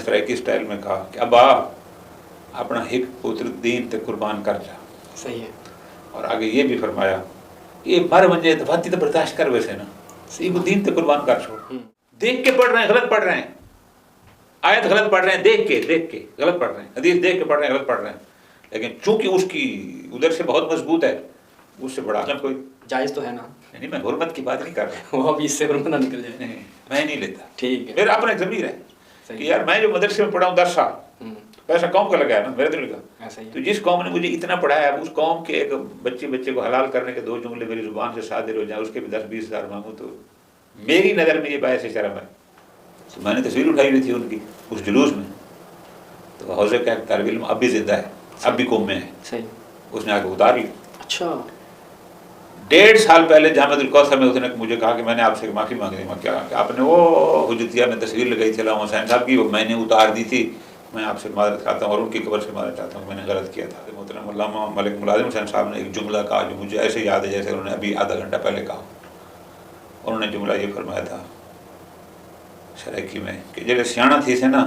Saraiki style میں کہا کہ ابا اپنا ایک پتر دین تے قربان کر جا. صحیح ہے. اور آگے یہ بھی فرمایا یہ مر منجے دفاتی تو برداشت کر ویسے نا سی وہ دین تے قربان کر چھوڑ. دیکھ کے پڑھ رہے ہیں غلط پڑھ رہے ہیں, آیت غلط پڑھ رہے ہیں, دیکھ کے غلط پڑھ رہے ہیں, حدیث دیکھ کے پڑھ رہے ہیں غلط پڑھ رہے ہیں, لیکن چونکہ اس کی ادھر سے بہت مضبوط ہے اس سے بڑا کوئی جائز تو ہے نا. نہیں میں حرمت کی بات نہیں کر رہا, وہ ابھی اس سے حرمت نہ نکل جائے. نہیں میں نہیں لیتا. ٹھیک ہے. میرا اپنا ایک ضمیر ہے کہ یار میں جو مدرسے میں پڑھا ہوں 10 سال پیسہ قوم کا لگایا نا, میرے دل کا. تو جس قوم نے مجھے اتنا پڑھایا اس قوم کے ایک بچے کو حلال کرنے کے 2 جملے میری زبان سے صادر ہو جائیں, اس کے بھی 10-20 ہزار مانگوں تو میری نظر میں یہ باعث شرم ہے. تو میں نے تصویر اٹھائی ہوئی تھی ان کی اس جلوس میں, تو حوضے کا ایک طالب علم اب بھی زندہ ہے, اب بھی قوم میں ہے. صحیح. اس نے آ کے اتار لی. اچھا. 1.5 سال پہلے جامعہ الکوثر میں اس نے مجھے کہا کہ میں نے آپ سے معافی مانگنی. میں کیا کہ آپ نے وہ حجتیہ میں تصویر لگائی تھی علامہ حسین صاحب کی, وہ میں نے اتار دی تھی, میں آپ سے معذرت چاہتا ہوں اور ان کی قبر سے معذرت چاہتا ہوں, میں نے غلط کیا تھا. محترم علامہ ملک ملازم حسین صاحب نے ایک جملہ کہا جو مجھے ایسے یاد ہے جیسے انہوں نے ابھی آدھا گھنٹہ پہلے کہا. انہوں نے جملہ یہ فرمایا تھا سرائکی میں کہ جڑے سیاح تھی سے نا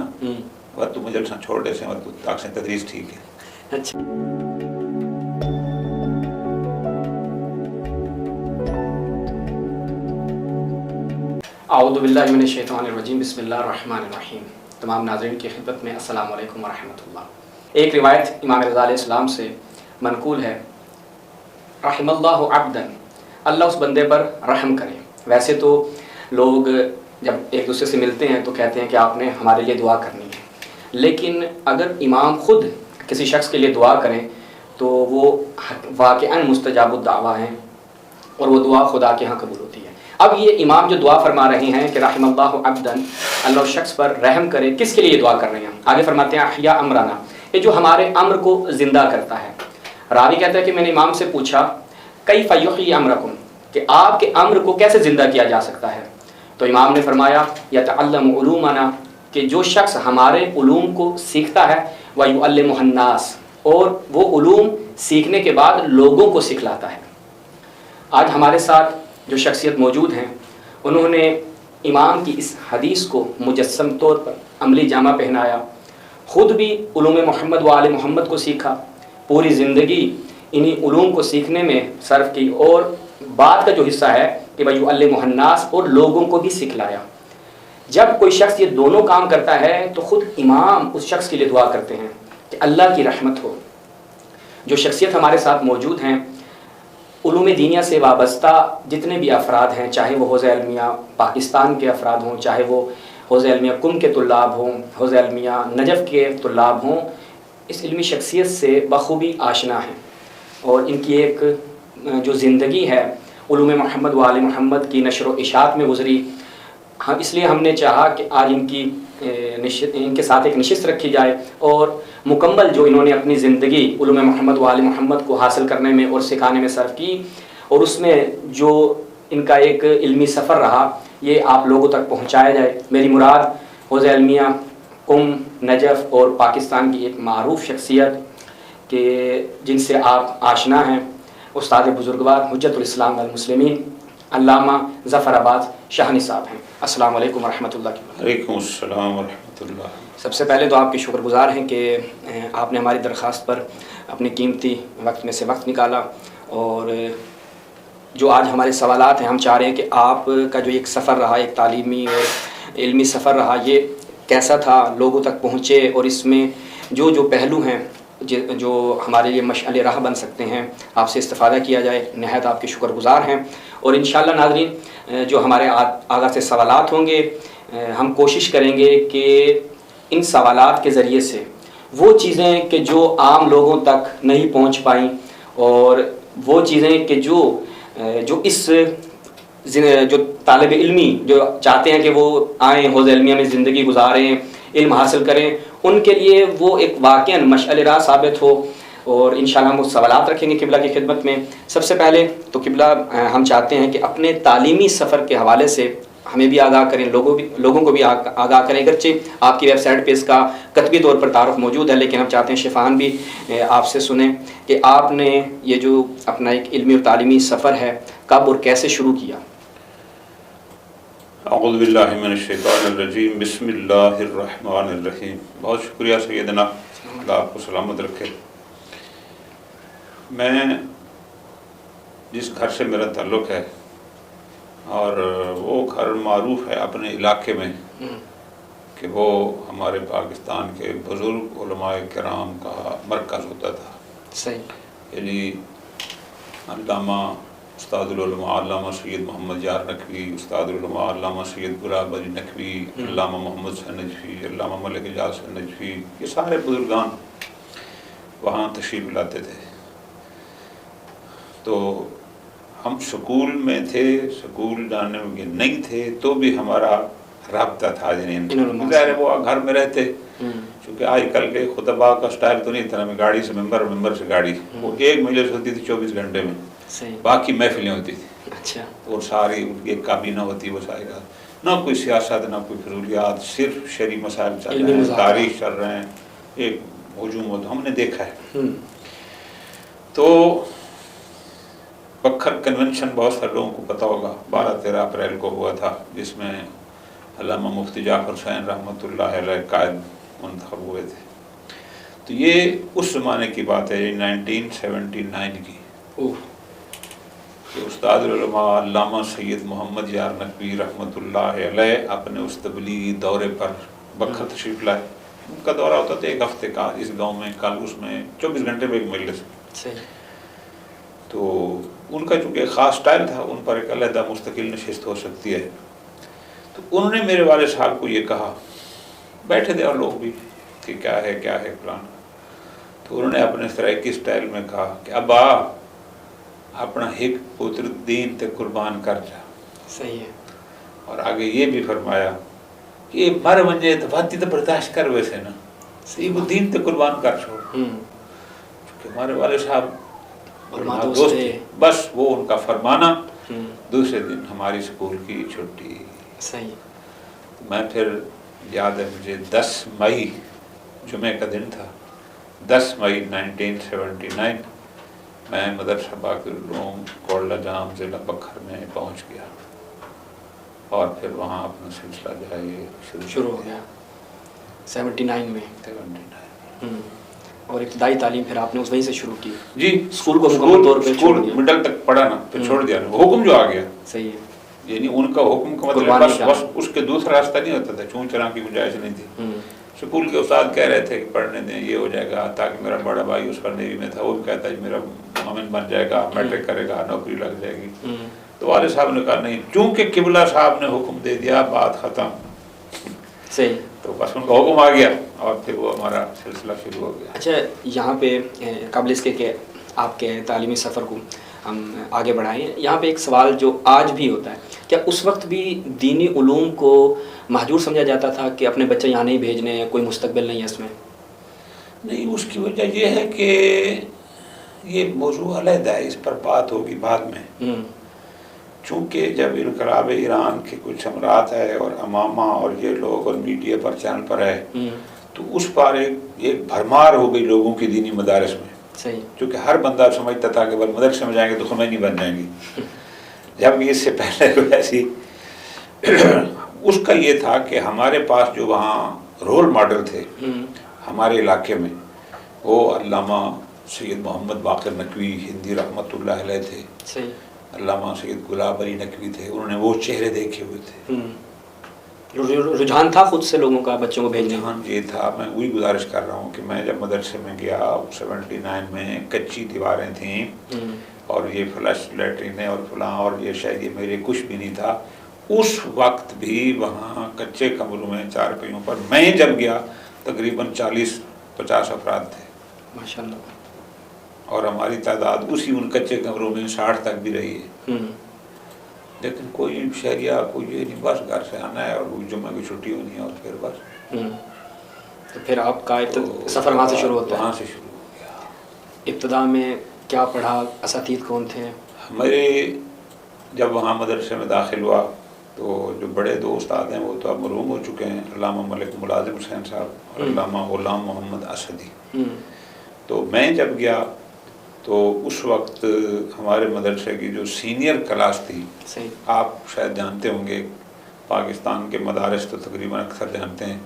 وہ تو مجھے چھوڑ دے سے اور تاک سے تدریس ٹھیک ہے. اچھا. اعوذ باللہ من الشیطان الرجیم, بسم اللہ الرحمن الرحیم. تمام ناظرین کی خدمت میں السلام علیکم ورحمۃ اللہ. ایک روایت امام رضا علیہ السلام سے منقول ہے, رحم اللہ عبدا, اللہ اس بندے پر رحم کرے. ویسے تو لوگ جب ایک دوسرے سے ملتے ہیں تو کہتے ہیں کہ آپ نے ہمارے لیے دعا کرنی ہے, لیکن اگر امام خود کسی شخص کے لیے دعا کریں تو وہ واقعاً مستجاب الدعویٰ ہیں اور وہ دعا خدا کے ہاں قبول ہوتی ہے. اب یہ امام جو دعا فرما رہے ہیں کہ رحم اللہ عبدا, اللہ اس شخص پر رحم کرے, کس کے لیے دعا کر رہے ہیں؟ آگے فرماتے ہیں احیا امرنا, یہ جو ہمارے امر کو زندہ کرتا ہے. راوی کہتا ہے کہ میں نے امام سے پوچھا کیف یحیی امرکم, کہ آپ کے امر کو کیسے زندہ کیا جا سکتا ہے؟ تو امام نے فرمایا یتعلم علومنا, کہ جو شخص ہمارے علوم کو سیکھتا ہے, ویعلمہ الناس, اور وہ علوم سیکھنے کے بعد لوگوں کو سکھلاتا ہے. آج ہمارے ساتھ جو شخصیت موجود ہیں انہوں نے امام کی اس حدیث کو مجسم طور پر عملی جامہ پہنایا, خود بھی علوم محمد و آل محمد کو سیکھا, پوری زندگی انہی علوم کو سیکھنے میں صرف کی, اور بعد کا جو حصہ ہے کہ وَيُعَلِّمُ النَّاسَ, اور لوگوں کو بھی سکھلایا. جب کوئی شخص یہ دونوں کام کرتا ہے تو خود امام اس شخص کے لیے دعا کرتے ہیں کہ اللہ کی رحمت ہو. جو شخصیت ہمارے ساتھ موجود ہیں علوم دینیہ سے وابستہ جتنے بھی افراد ہیں, چاہے وہ حوزہ علمیہ پاکستان کے افراد ہوں, چاہے وہ حوزہ علمیہ کم کے طلاب ہوں, حوزہ علمیہ نجف کے طلاب ہوں, اس علمی شخصیت سے بخوبی آشنا ہیں. اور ان کی ایک جو زندگی ہے علوم محمد و آل محمد کی نشر و اشاعت میں گزری. اس لیے ہم نے چاہا کہ آج ان کے ساتھ ایک نشست رکھی جائے اور مکمل جو انہوں نے اپنی زندگی علوم محمد و آل محمد کو حاصل کرنے میں اور سکھانے میں صرف کی, اور اس میں جو ان کا ایک علمی سفر رہا یہ آپ لوگوں تک پہنچایا جائے. میری مراد حوزہ علمیہ قم, نجف اور پاکستان کی ایک معروف شخصیت کہ جن سے آپ آشنا ہیں, استاد بزرگوار حجت الاسلام والمسلمین علامہ ظفر آباد شاہنی صاحب ہیں. السلام علیکم ورحمۃ اللہ. وعلیکم السلام ورحمۃ اللہ. سب سے پہلے تو آپ کے شکر گزار ہیں کہ آپ نے ہماری درخواست پر اپنے قیمتی وقت میں سے وقت نکالا, اور جو آج ہمارے سوالات ہیں ہم چاہ رہے ہیں کہ آپ کا جو ایک سفر رہا, ایک تعلیمی اور علمی سفر رہا, یہ کیسا تھا, لوگوں تک پہنچے, اور اس میں جو پہلو ہیں جو ہمارے لیے مشعل راہ بن سکتے ہیں آپ سے استفادہ کیا جائے. نہایت آپ کے شکر گزار ہیں. اور انشاءاللہ ناظرین جو ہمارے آگاہ سے سوالات ہوں گے ہم کوشش کریں گے کہ ان سوالات کے ذریعے سے وہ چیزیں کہ جو عام لوگوں تک نہیں پہنچ پائیں, اور وہ چیزیں کہ جو اس جو طالب علمی جو چاہتے ہیں کہ وہ آئیں حوزہ علمیہ میں زندگی گزاریں, علم حاصل کریں, ان کے لیے وہ ایک واقعاً مشعل راہ ثابت ہو. اور انشاءاللہ ہم وہ سوالات رکھیں گے قبلہ کی خدمت میں. سب سے پہلے تو قبلہ ہم چاہتے ہیں کہ اپنے تعلیمی سفر کے حوالے سے ہمیں بھی آگاہ کریں, لوگوں کو بھی آگاہ کریں. اگرچہ آپ کی ویب سائٹ پہ اس کا کتبی طور پر تعارف موجود ہے, لیکن ہم چاہتے ہیں شفاہن بھی آپ سے سنیں کہ آپ نے یہ جو اپنا ایک علمی اور تعلیمی سفر ہے کب اور کیسے شروع کیا. اعوذ باللہ من الشیطان الرجیم، بسم اللہ الرحمن الرحیم۔ بہت شکریہ سیدنا، اللہ آپ کو سلامت رکھے۔ میں جس گھر سے میرا تعلق ہے، اور وہ گھر معروف ہے اپنے علاقے میں کہ وہ ہمارے پاکستان کے بزرگ علماء کرام کا مرکز ہوتا تھا۔ صحیح۔ یعنی علامہ استاد العلماء علامہ سید محمد یار نقوی، استاد العلماء علامہ سید گلاب علی نقوی، علامہ محمد حسین نجفی، علامہ ملک اعجاز حسین نجفی، یہ سارے بزرگان وہاں تشریف لاتے تھے۔ تو ہم سکول میں تھے، سکول جانے میں نہیں تھے تو بھی ہمارا رابطہ تھا۔ یعنی ظاہر ہے وہ گھر میں رہتے، چونکہ آج کل کے خطبہ کا سٹائل تو نہیں تھا، میں گاڑی سے ممبر، ممبر سے گاڑی، وہ ایک مجلس ہوتی تھی 24 گھنٹے میں، باقی محفلیں ہوتی تھی۔ اچھا۔ اور ساری ایک کابینہ ہوتی، وہ ساری رات، نہ کوئی سیاست، نہ کوئی فضولیات، صرف شرعی مسائل چل رہے ہیں، تاریخ چل رہے ہیں، ایک ہجوم ہوتا ہم نے دیکھا ہے۔ تو بکھر کنونشن بہت سارے لوگوں کو پتہ ہوگا، 12-13 اپریل کو ہوا تھا، جس میں علامہ مفتی جعفر حسین رحمۃ اللہ علیہ قائد منتخب ہوئے تھے۔ تو یہ اس زمانے کی بات ہے، 1979 کی، کہ استاد العلماء علامہ سید محمد یار نقوی رحمۃ اللہ علیہ اپنے اس تبلیغی دورے پر بکھر تشریف لائے۔ ان کا دورہ ہوتا تھا 1 ہفتے کا، اس گاؤں میں، کل اس میں 24 گھنٹے میں ایک مجلس۔ تو ان کا چونکہ خاص سٹائل تھا، ان پر ایک علیحدہ مستقل نشست ہو سکتی ہے۔ تو انہوں نے میرے والد صاحب کو یہ کہا، بیٹھے تھے اور لوگ بھی، کہ کیا ہے پلان۔ تو انہوں نے اپنے سرائکی سٹائل میں کہا کہ ابا اپنا ایک پتر دین تے قربان کر جا۔ صحیح ہے۔ اور آگے یہ بھی فرمایا کہ مر ونجے تو باتی تو برداشت کر ویسے نا، وہ دین تے قربان کر چھوڑ۔ چونکہ ہمارے والد صاحب دوست تھے، بس وہ ان کا فرمانا۔ دوسرے دن ہماری اسکول کی چھٹی۔ صحیح۔ میں پھر یاد ہے مجھے 10 مئی جمعہ کا دن تھا، 10 مئی 1979 میں مدرسہ باقر العلوم کوڑلہ جام ضلع بکھر میں پہنچ گیا، اور پھر وہاں اپنا سلسلہ جو ہے یہ شروع ہو گیا 79 میں۔ 79۔ اور ابتدائی تعلیم پھر آپ نے اس وہیں سے شروع کی؟ جی، اسکول کو مکمل طور پہ چھوڑ دیا؟ مڈل تک پڑھا نا، پھر چھوڑ دیا نا، حکم جو آ گیا۔ صحیح ہے۔ یعنی ان کا حکم کا مطلب بس اس کے دوسرا راستہ نہیں ہوتا تھا، چون چرا کی گنجائش نہیں تھی۔ اسکول کے استاد کہہ رہے تھے کہ پڑھنے دیں، یہ ہو جائے گا، تاکہ میرا بڑا بھائی اس پر نیوی میں تھا، وہ بھی کہتا ہے میرا مومن بن جائے گا، میٹرک کرے گا، نوکری لگ جائے گی۔ تو والد صاحب نے کہا نہیں، چونکہ قبلہ صاحب نے حکم دے دیا، بات ختم۔ صحیح۔ تو بس ان کا حکم آ گیا، اور پھر وہ ہمارا سلسلہ شروع ہو گیا۔ اچھا، یہاں پہ قبل اس کے کہ آپ کے تعلیمی سفر کو ہم آگے بڑھائیں، یہاں پہ ایک سوال جو آج بھی ہوتا ہے، کیا اس وقت بھی دینی علوم کو محجور سمجھا جاتا تھا کہ اپنے بچے یہاں نہیں بھیجنے ہیں، کوئی مستقبل نہیں ہے اس میں؟ نہیں، اس کی وجہ یہ ہے کہ یہ موضوع علیحدہ ہے، اس پر بات ہوگی بعد میں۔ چونکہ جب انقلاب ایران کے کچھ امرات ہے، اور امامہ اور یہ لوگ اور میڈیا پر چینل پر ہے، تو اس پر ایک بھرمار ہو گئی لوگوں کی دینی مدارس میں۔ صحیح۔ چونکہ ہر بندہ سمجھتا تھا کہ بس مدرسے میں جائیں گے تو خمینی بن جائیں گے، جب اس سے پہلے ایسی اس کا یہ تھا کہ ہمارے پاس جو وہاں رول ماڈل تھے ہمارے علاقے میں، وہ علامہ سید محمد باقر نقوی ہندی رحمۃ اللہ علیہ تھے، صحیح، علامہ سید گلاب علی نقوی تھے، انہوں نے وہ چہرے دیکھے ہوئے تھے۔ رجحان تھا خود سے لوگوں کا بچوں کو بھیجنے؟ رجحان یہ تھا، میں وہی گزارش کر رہا ہوں کہ میں جب مدرسے میں گیا 79 میں، کچی دیواریں تھیں، اور یہ فلش لیٹرینیں اور فلاں، اور یہ شاید یہ میرے کچھ بھی نہیں تھا۔ اس وقت بھی وہاں کچے کمروں میں 4 پہیوں پر میں جب گیا تقریباً 40-50 افراد تھے، ماشاءاللہ، اور ہماری تعداد اسی ان کچے کمروں میں 60 تک بھی رہی ہے۔ لیکن کوئی شہریہ کوئی یہ نہیں، بس گھر سے آنا ہے اور جمعہ کی چھٹی ہونی ہے، اور پھر بس۔ تو پھر آپ کا سفر وہاں سے شروع ہوتا ہے؟ وہاں سے شروع ہو گیا۔ ابتدا میں کیا پڑھا؟ اساتذہ کون تھے؟ میرے جب وہاں مدرسے میں داخل ہوا تو جو بڑے 2 استاد ہیں وہ تو اب مرحوم ہو چکے ہیں، علامہ ملک ملازم حسین صاحب اور علامہ غلام محمد اسدی۔ تو میں جب گیا تو اس وقت ہمارے مدرسے کی جو سینئر کلاس تھی، آپ شاید جانتے ہوں گے، پاکستان کے مدارس تو تقریباً اکثر جانتے ہیں،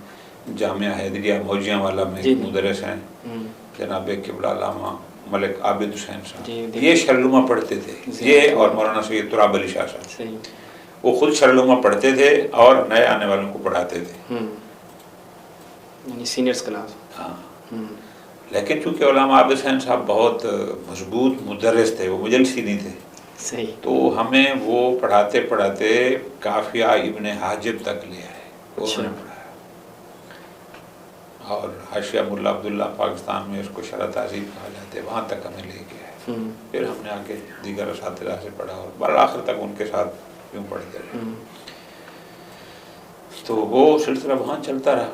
جامعہ حیدریہ موجیاں والا میں جی مدرس ہیں ہوں، جناب قبلہ علامہ ملک عابد حسین صاحب، جی، یہ شرلوما پڑھتے تھے، یہ اور مولانا سید تراب علی شاہ صاحب، صحیح، وہ خود شرلوما پڑھتے تھے اور نئے آنے والوں کو پڑھاتے تھے۔ یعنی سینئرس کلاس۔ ہاں، ہوں، لیکن چونکہ علامہ عابد حسین صاحب بہت مضبوط مدرس تھے، وہ مجلسی نہیں تھے، صحیح، تو ہمیں وہ پڑھاتے پڑھاتے کافیہ ابن حاجب تک لے آئے، وہ اچھا، انہوں نے پڑھایا، اور حاشیہ ملا عبداللہ پاکستان میں اس کو شرح تہذیب کہا جاتا ہے، وہاں تک ہمیں لے کے آئے۔ ہوں، پھر ہم نے آگے دیگر اساتذہ سے پڑھا اور بالآخر تک ان کے ساتھ یوں پڑھتے رہے۔ ہوں، تو وہ سلسلہ وہاں چلتا رہا۔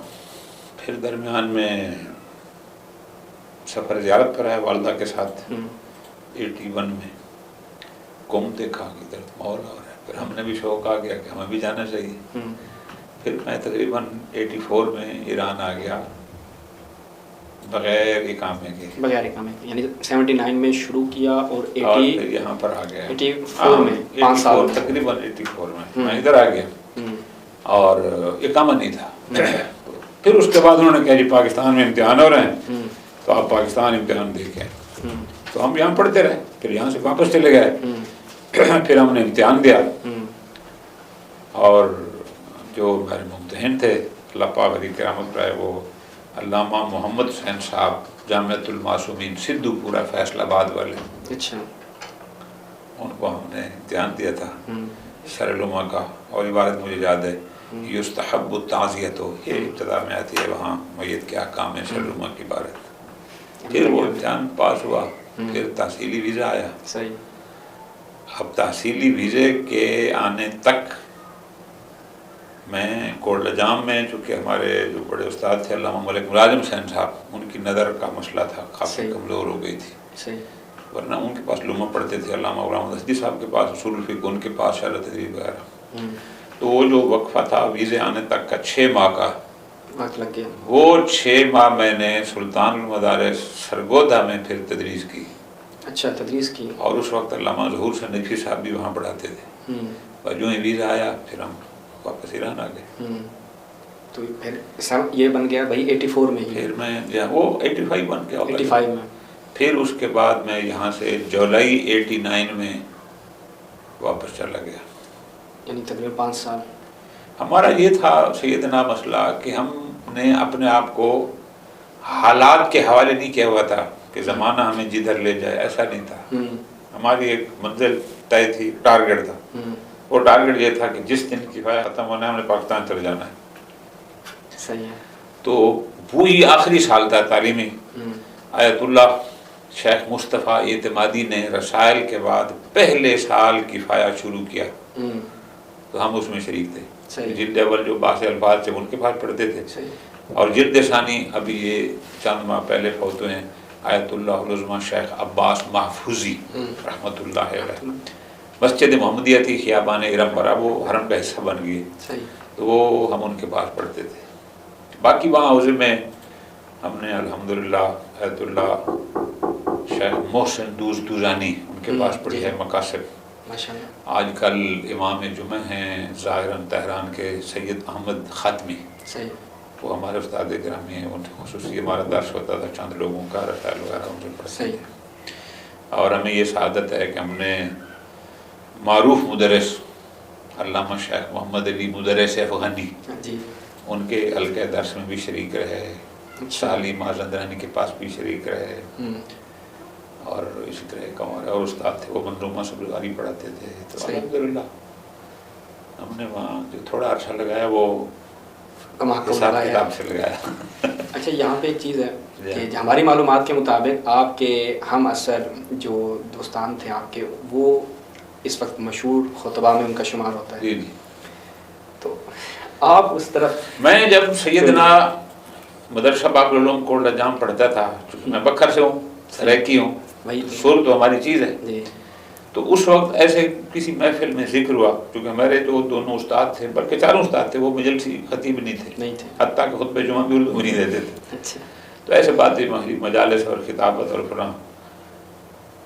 پھر درمیان میں سفر زیارت پر آیا والدہ کے ساتھ، ہوں، 81 میں قوم دیکھا کہ ادھر ماحول ہو رہا ہے، پھر ہم نے بھی شوق آ گیا کہ ہمیں بھی جانا چاہیے۔ ہوں، پھر میں تقریباً 84 میں ایران آ گیا بغیر اقامے کے، بغیر اقامے کے، یعنی 79 میں شروع کیا اور اور پھر یہاں پر آ گیا 84 میں 5 سال، تقریباً 84 میں ادھر آ گیا ہوں، اور اقامہ نہیں تھا۔ پھر اس کے بعد انہوں نے کہا جی پاکستان میں امتحان ہو رہے ہیں ہوں، تو آپ پاکستان امتحان دے کے آئیں۔ ہوں، تو ہم یہاں پڑھتے رہے، پھر یہاں سے واپس چلے گئے، ہوں، پھر ہم نے امتحان دیا ہوں، اور جو ہمارے ممتحن تھے اللہ پاک علی کرامت رائے، وہ علامہ محمد حسین صاحب جامعۃ المعصومین سدھو پورہ فیصل آباد والے، اچھا، ان کو ہم نے امتحان دیا تھا ہوں، شرلوما کا، اور عبارت مجھے یاد ہے یستحب التعزیۃ، یہ ابتدا میں آتی ہے وہاں میت کے احکام میں شرلوما کی عبارت۔ پھر وہ امتحان پاس ہوا، پھر تحصیلی ویزا آیا۔ صحیح، اب تحصیلی ویزے کے آنے تک میں کوٹ لجام میں، چونکہ ہمارے جو بڑے استاد تھے علامہ ملک ملازم حسین صاحب، ان کی نظر کا مسئلہ تھا، کافی صحیح، کمزور ہو گئی تھی، صحیح، ورنہ ان کے پاس لوما پڑھتے تھے، علامہ غلام حسدی صاحب کے پاس اصول الفقہ، ان کے پاس شرح تدریب وغیرہ۔ ہوں، تو وہ جو وقفہ تھا ویزے آنے تک کا 6 ماہ کا، وقت لگ گیا، وہ 6 ماہ میں نے سلطان المدارس سرگودا میں پھر تدریس کی، اچھا، تدریس کی، اور اس وقت علامہ ظہور سے نقوی صاحب بھی وہاں پڑھاتے تھے، ہوں، اور جو ہی ویزا آیا پھر ہم واپس ایران آ گئے۔ ہوں، تو پھر سب یہ بن گیا بھائی 84 میں ہی، پھر میں وہ 85 بن کے 85 میں، پھر اس کے بعد میں یہاں سے جولائی 89 میں واپس چلا گیا۔ یعنی تقریباً 5 سال، ہمارا یہ تھا سیدنا مسئلہ کہ ہم نے اپنے آپ کو حالات کے حوالے نہیں کیا ہوا تھا کہ زمانہ ہمیں جدھر لے جائے، ایسا نہیں تھا۔ ہوں، ہماری ایک منزل طے تھی، ٹارگٹ تھا، ہوں، وہ ٹارگٹ یہ تھا کہ جس دن کفایہ ختم ہونا ہے ہم نے پاکستان چلے جانا ہے۔ صحیح ہے، تو وہی آخری سال تھا تعلیمی۔ ہوں، آیت اللہ شیخ مصطفیٰ اعتمادی نے رسائل کے بعد پہلے سال کفایہ شروع کیا، ہوں، تو ہم اس میں شریک تھے۔ صحیح، جلد اول جو باس الفاظ تھے ان کے پاس پڑھتے تھے، صحیح، اور جلد ثانی ابھی یہ چند ماہ پہلے فوت ہوئے ہیں آیت اللہ العظمہ شیخ عباس محفوظی رحمۃ اللہ علیہ، مسجد محمدیہ تھی خیابان ارم پر، اب وہ حرم کا حصہ بن گئی، صحیح، تو وہ ہم ان کے پاس پڑھتے تھے۔ باقی وہاں عظم میں ہم نے الحمدللہ آیت اللہ شیخ محسن دوزانی ان کے پاس پڑھی ہے مقاصد۔ ماشاء اللہ، آج کل امام جمعہ ہیں ظاہراً تہران کے سید احمد خاتمی، صحیح، وہ ہمارے استاد گرامی ہیں، ان سے خصوصی ہمارا درس ہوتا تھا چند لوگوں کا، رسائل وغیرہ ان سے پڑھتے صحیح، تھے۔ اور ہمیں یہ سعادت ہے کہ ہم نے معروف مدرس علامہ شیخ محمد علی مدرس افغانی، جی، ان کے حلقہ درس میں بھی شریک رہے، سالی مازندرانی کے پاس بھی شریک رہے، ہوں، اور اسی طرح ایک ہمارے اور استاد تھے وہ منظومہ سبزاری پڑھاتے تھے۔ تو صحیح، الحمدللہ ہم نے وہاں جو تھوڑا عرصہ لگایا وہ کما کو حساب لگایا۔ کتاب سے لگایا۔ اچھا، یہاں پہ ایک چیز ہے کہ ہماری معلومات کے مطابق آپ کے ہم اثر جو دوستان تھے آپ کے، وہ اس وقت مشہور خطبہ میں ان کا شمار ہوتا ہے، جی جی، تو آپ اس طرف، میں جب سیدنا مدرسہ باقی العلوم کوٹ لجام پڑھتا تھا، چونکہ میں بکھر سے ہوں، سریکی ہوں، وہی سر تو ہماری چیز ہے، جی، تو اس وقت ایسے کسی محفل میں ذکر ہوا، کیونکہ ہمارے جو دونوں استاد تھے بلکہ چاروں استاد تھے وہ مجلسی خطیب نہیں تھے، نہیں تھے، حتیٰ کہ خطبہ جمعہ بھی اردو میں نہیں دیتے تھے۔ اچھا، تو ایسے باتیں مجالس اور خطابت اور فلاں،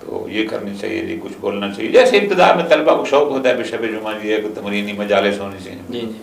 تو یہ کرنی چاہیے جی، کچھ بولنا چاہیے، جیسے ابتدا میں طلبہ کو شوق ہوتا ہے بشب جمعہ جی ایک تمرینی مجالس ہونی چاہیے، جی جی،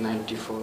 94,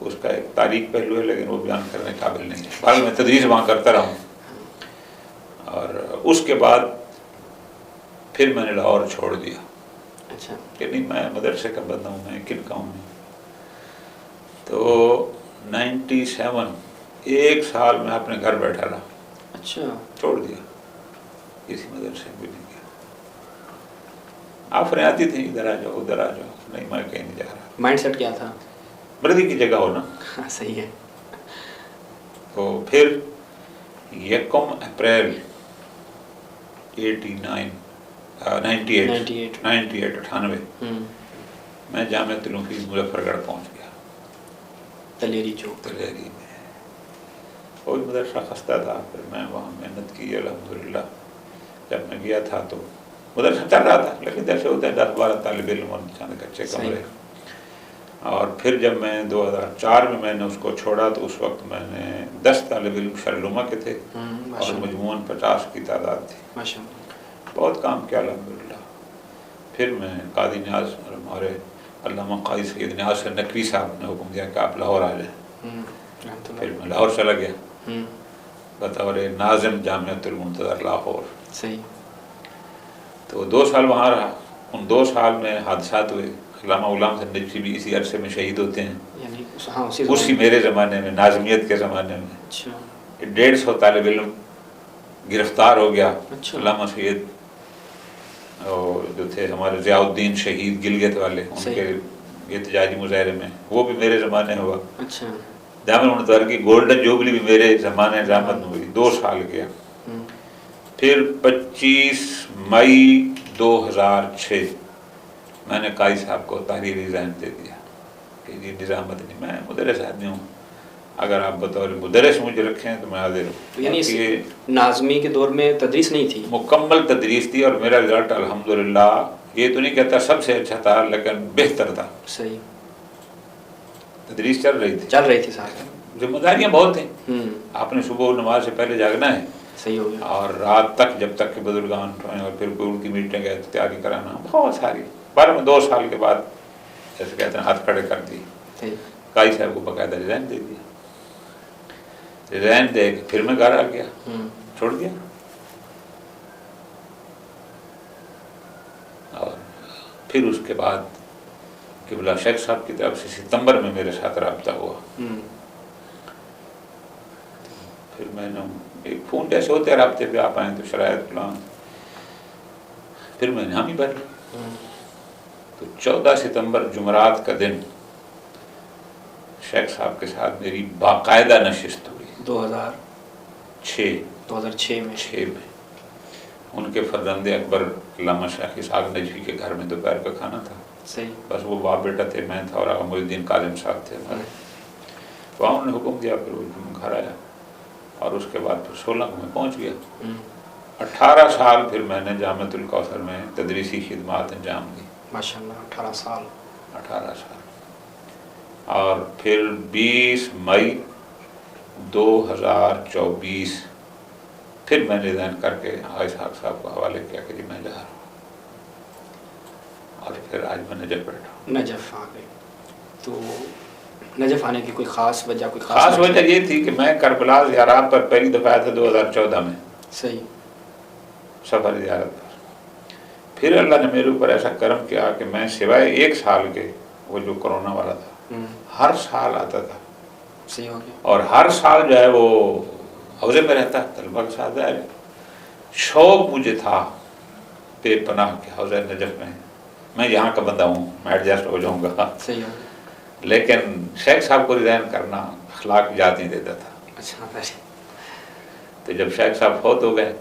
اس کا ایک تاریخ پہلو ہے لیکن وہ بیان کرنے قابل نہیں ہے. بھارت میں تدریس وہاں کرتا رہا ہوں. اور اس کے بعد پھر میں نے لاہور چھوڑ دیا. اچھا. کہ نہیں میں مدرسے کا بندہ ہوں, میں کن کا ہوں. تو 97 ایک سال میں اپنے گھر بیٹھا رہا. اچھا. چھوڑ دیا, کسی مدرسے میں نہیں گیا. آفریں آتی تھیں ادھر آ جاؤ ادھر آ جاؤ, نہیں میں کہیں نہیں جا رہا. مائنڈ سیٹ کیا تھا؟ مردی کی جگہ ہو نا. ہاں صحیح ہے. تو پھر 1 اپریل 98 میں جامعۃ الحفیظ مظفر گڑھ پہنچ گیا. تلیری چوک. تلیری میں کوئی مدرسہ خستہ تھا, پھر میں وہاں محنت کی الحمدللہ. جب میں گیا تھا تو مدرسہ چل رہا تھا لیکن جیسے ہوتے ہیں 10-12 طالب علم اور چند کچے کمرے. اور پھر جب میں 2004 میں نے اس کو چھوڑا تو اس وقت میں نے 10 طالب علم شرلوما کے تھے اور مجموعاً 50 کی تعداد تھی. بہت کام کیا الحمدللہ. پھر میں قاضی نیاز اور ہمارے علامہ قاضی سید نیاز نقوی صاحب نے حکم دیا کہ آپ لاہور آ جائیں. پھر میں لاہور چلا گیا بطور ناظم جامعۃ المنتظر لاہور. صحیح. تو 2 سال وہاں رہا. ان 2 سال میں حادثات ہوئے. علامہ غلام حسن نجفی بھی اسی عرصے میں شہید ہوتے ہیں, یعنی اسی میرے زمانے میں, ناظمیت کے زمانے میں. اچھا. 150 طالب علم گرفتار ہو گیا. اچھا. علامہ سید اور جو تھے ہمارے ضیاء الدین شہید گلگت والے, ان کے احتجاجی مظاہرے میں, وہ بھی میرے زمانے ہوا. اچھا. جامعہ المنتظر کی گولڈن جوبلی بھی میرے زمانے رحمت میں ہوئی. 2 سال گیا. پھر 25 مئی 2006 میں نے قاضی صاحب کو تحریری ذہن دے دیا کہ جی نظامت نہیں, میں مدرس آدمی ہوں, اگر آپ بطور مدرس مجھے رکھیں تو میں حاضر ہوں. یعنی ناظمی کے دور میں تدریس نہیں تھی؟ مکمل تدریس تھی, اور میرا رزلٹ الحمدللہ یہ تو نہیں کہتا سب سے اچھا تھا لیکن بہتر تھا. صحیح. تدریس چل رہی تھی. چل رہی تھی صاحب. ذمہ داریاں بہت ہیں. آپ نے صبح نماز سے پہلے جاگنا ہے. صحیح ہو گیا. اور رات تک جب تک کہ بزرگان اور پھر کوئی ان کی میٹنگ ہے تو تیاری کرانا, بہت ساری. پر میں 2 سال کے بعد جیسے کہتے ہیں ہاتھ کھڑے کر دی. قاضی صاحب کو باقاعدہ ریزائن دے دیا. ریزائن دے کے پھر میں گھر آ گیا, چھوڑ دیا. اور پھر اس کے بعد قبلہ شیخ صاحب کی طرف سے ستمبر میں میرے ساتھ رابطہ ہوا. پھر میں نے ایک فون جیسے ہوتے ہیں رابطے پہ, آپ آئیں تو شرائط پلان, پھر میں نے حامی بھر لی. تو 14 ستمبر جمعرات کا دن شیخ صاحب کے ساتھ میری باقاعدہ نشست ہوئی. 2006 میں. ان کے فرزند اکبر علامہ شیخ اسحاق نجفی کے گھر میں دوپہر کا کھانا تھا. صحیح. بس وہ باپ بیٹا تھے, میں تھا اور آغا محی الدین کاظم صاحب تھے ہمارے. وہاں انہوں نے حکم دیا, پھر وہ گھر آیا اور اس کے بعد پھر 16 میں پہنچ گیا. 18 سال پھر میں نے جامعۃ الکوثر میں تدریسی خدمات انجام دی. ماشاءاللہ. 18 سال. اور پھر 20 مئی 2024 پھر میں نے ریزائن کر کے اسحاق صاحب کو حوالے کیا کہ جی میں جا رہا ہوں. اور پھر آج میں نجف بیٹھا ہوں. نجف آ گئے. تو نجف آنے کی کوئی خاص وجہ؟ کوئی خاص وجہ یہ تھی کہ میں کربلا زیارات پر پہلی دفعہ آیا تھا 2014 میں. صحیح. سفر زیارت پر. پھر اللہ نے میرے اوپر ایسا کرم کیا کہ میں سوائے 1 سال کے, وہ جو کرونا والا تھا, ہر سال آتا تھا. صحیح ہو گیا. اور ہر سال جو ہے وہ حوضے میں رہتا, طلبہ کے ساتھ ظاہر. شوق مجھے تھا بے پناہ کے حوضے نجف میں یہاں کا بندہ ہوں, میں ایڈجسٹ ہو جاؤں گا. صحیح ہو. لیکن شیخ صاحب کو ریزائن کرنا اخلاق اجازت نہیں دیتا تھا. اچھا. تو جب شیخ صاحب فوت ہو گئے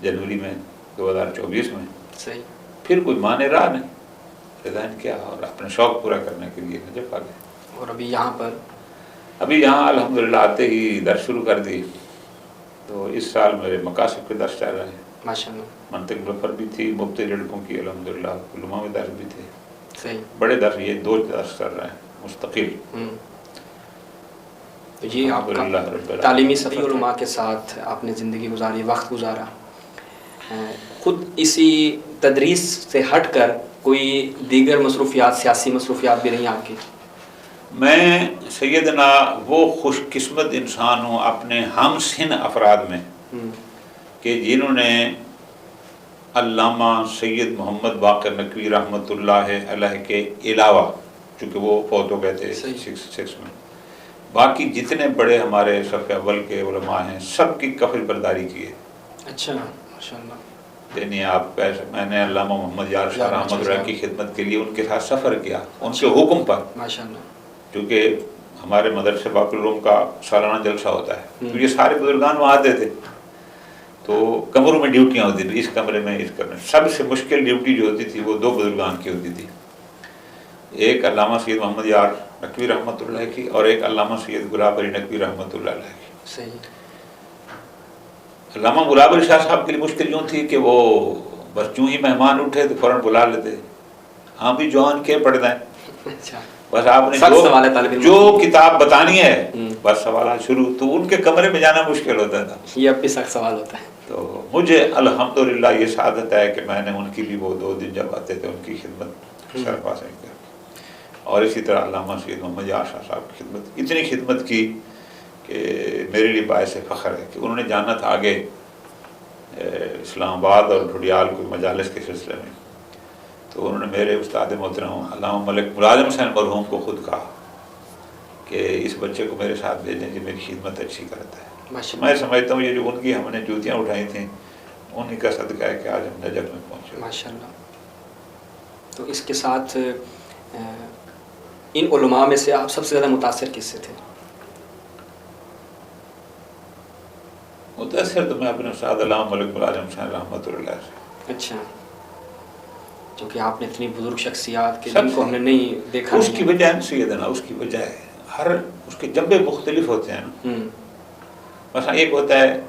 جنوری میں 2024 میں, صحیح, پھر کوئی معنی رہا نہیں, ریزائن کیا اور اپنے شوق پورا کرنے کے لیے نجف آ گئے. اور ابھی یہاں پر الحمدللہ آتے ہی درس شروع کر دی. تو اس سال میرے مقاصد کے درس چل رہے ہیں. ماشاءاللہ. منطق مظفر بھی تھی, مبتدی لڑکوں کی الحمدللہ, علماء میں درس بھی تھے. صحیح. بڑے درس, یہ 2 درس کر رہے ہیں مستقل. تو یہ آپ کا تعلیمی سفر علماء کے ساتھ آپ نے زندگی گزاری, وقت گزارا. خود اسی تدریس سے ہٹ کر کوئی دیگر مصروفیات, سیاسی مصروفیات بھی رہیں آپ کی؟ میں سیدنا وہ خوش قسمت انسان ہوں اپنے ہم سن افراد میں کہ جنہوں نے علامہ سید محمد باقر نقوی رحمۃ اللہ علیہ کے علاوہ، چونکہ وہ فوت ہو گئے تھے 66 میں، باقی جتنے بڑے ہمارے صف اول کے علماء ہیں سب کی کفل برداری کی ہے۔ اچھا ماشاء اللہ۔ یعنی آپ میں نے علامہ محمد یار شاہ رحمۃ اللہ کی خدمت کے لیے ان کے ساتھ سفر کیا، ان کے حکم پر، ماشاء اللہ، کیونکہ ہمارے مدرسے باقر العلوم کا سالانہ جلسہ ہوتا ہے تو یہ سارے بزرگان وہاں آتے تھے، تو کمروں میں ڈیوٹیاں ہوتی تھیں، اس کمرے میں اس کمرے میں۔ سب سے مشکل ڈیوٹی جو ہوتی تھی وہ دو بزرگان کی ہوتی تھی، ایک علامہ سید محمد یار نقوی رحمۃ اللہ کی اور ایک علامہ سید گلاب علی نقوی رحمۃ اللہ علیہ کی۔ صحیح۔ علامہ گلاب علی شاہ صاحب کے لیے مشکل یوں تھی کہ وہ بس چوں ہی مہمان اٹھے تو فوراً بلا لیتے، ہاں بھی جوان کے پڑھ دیں، اچھا، بس آپ نے سخت سوال ہے طالب علم، جو کتاب بتانی ہے بس سوالات شروع، تو ان کے کمرے میں جانا مشکل ہوتا تھا۔ یہ اب بھی سخت سوال ہوتا ہے۔ تو مجھے الحمدللہ یہ سعادت ہے کہ میں نے ان کی بھی وہ 2 دن جب آتے تھے ان کی خدمت سرپا سے کر، اور اسی طرح علامہ سید محمد یار شاہ صاحب کی خدمت، اتنی خدمت کی کہ میرے لیے باعث فخر ہے کہ انہوں نے جانا تھا آگے اسلام آباد اور ڈھوڈیال کوئی مجالس کے سلسلے میں، تو انہوں نے میرے استاد محترم علامہ ملک ملازم حسین مرحوم کو خود کہا کہ اس بچے کو میرے ساتھ بھیجیں جو میری خدمت اچھی کرتا ہے۔ میں سمجھتا ہوں یہ جو ان کی ہم نے جوتیاں اٹھائی تھیں انہی کا صدقہ ہے کہ آج ہم نجف میں پہنچے۔ ماشاء اللہ۔ تو اس کے ساتھ ان علماء میں سے آپ سب سے زیادہ متاثر کس سے تھے؟ متاثر تو میں اپنے استاد علامہ ملک ملازم حسین رحمۃ اللہ سے۔ اچھا، کیونکہ آپ نے اتنی بزرگ شخصیات کے سب جن کو ہم نے نہیں دیکھا، اس کی وجہ ہے سیدنا، اس کی وجہ ہے ہر اس کے جنبے مختلف ہوتے ہیں نا۔ مثلا ایک ہوتا ہے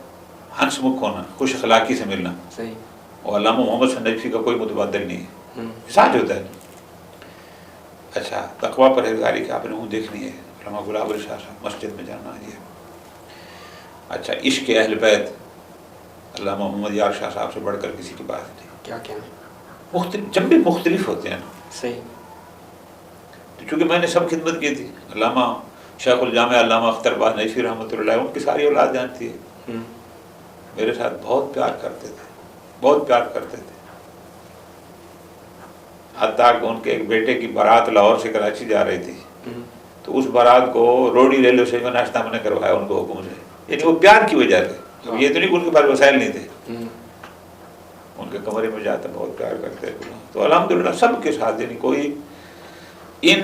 ہنس مکھ ہونا، خوش اخلاقی سے ملنا، صحیح، اور علامہ محمد سندجفی کا کوئی متبادل نہیں ہے، ساتھ ہوتا ہے۔ اچھا، تقویٰ پرہیزگاری کہ آپ نے وہ دیکھنی ہے، علامہ گلاب علی شاہ صاحب مسجد میں جانا ہے۔ اچھا، عشق اہل بیت علامہ محمد یار شاہ صاحب سے بڑھ کر کسی کی بات نہیں۔ کیا کیا مختلف جنبے مختلف ہوتے ہیں نا۔ صحیح۔ تو چونکہ میں نے سب خدمت کی تھی، علامہ شیخ الجامع علامہ اختر باز نجفی رحمۃ اللہ ان کی ساری اولاد جانتی ہے، میرے ساتھ بہت پیار کرتے تھے، بہت پیار کرتے تھے، حتیٰ کہ ان کے ایک بیٹے کی بارات لاہور سے کراچی جا رہی تھی تو اس بارات کو روڈی ریلوے اسٹیشن میں ناشتہ میں نے کروایا ان کو حکم سے، یعنی وہ پیار کی وجہ سے، یہ تو نہیں کہ ان کے پاس وسائل نہیں تھے، ان کے کمرے میں جاتے بہت پیار کرتے تھے۔ تو الحمدللہ سب کے ساتھ، یعنی کوئی ان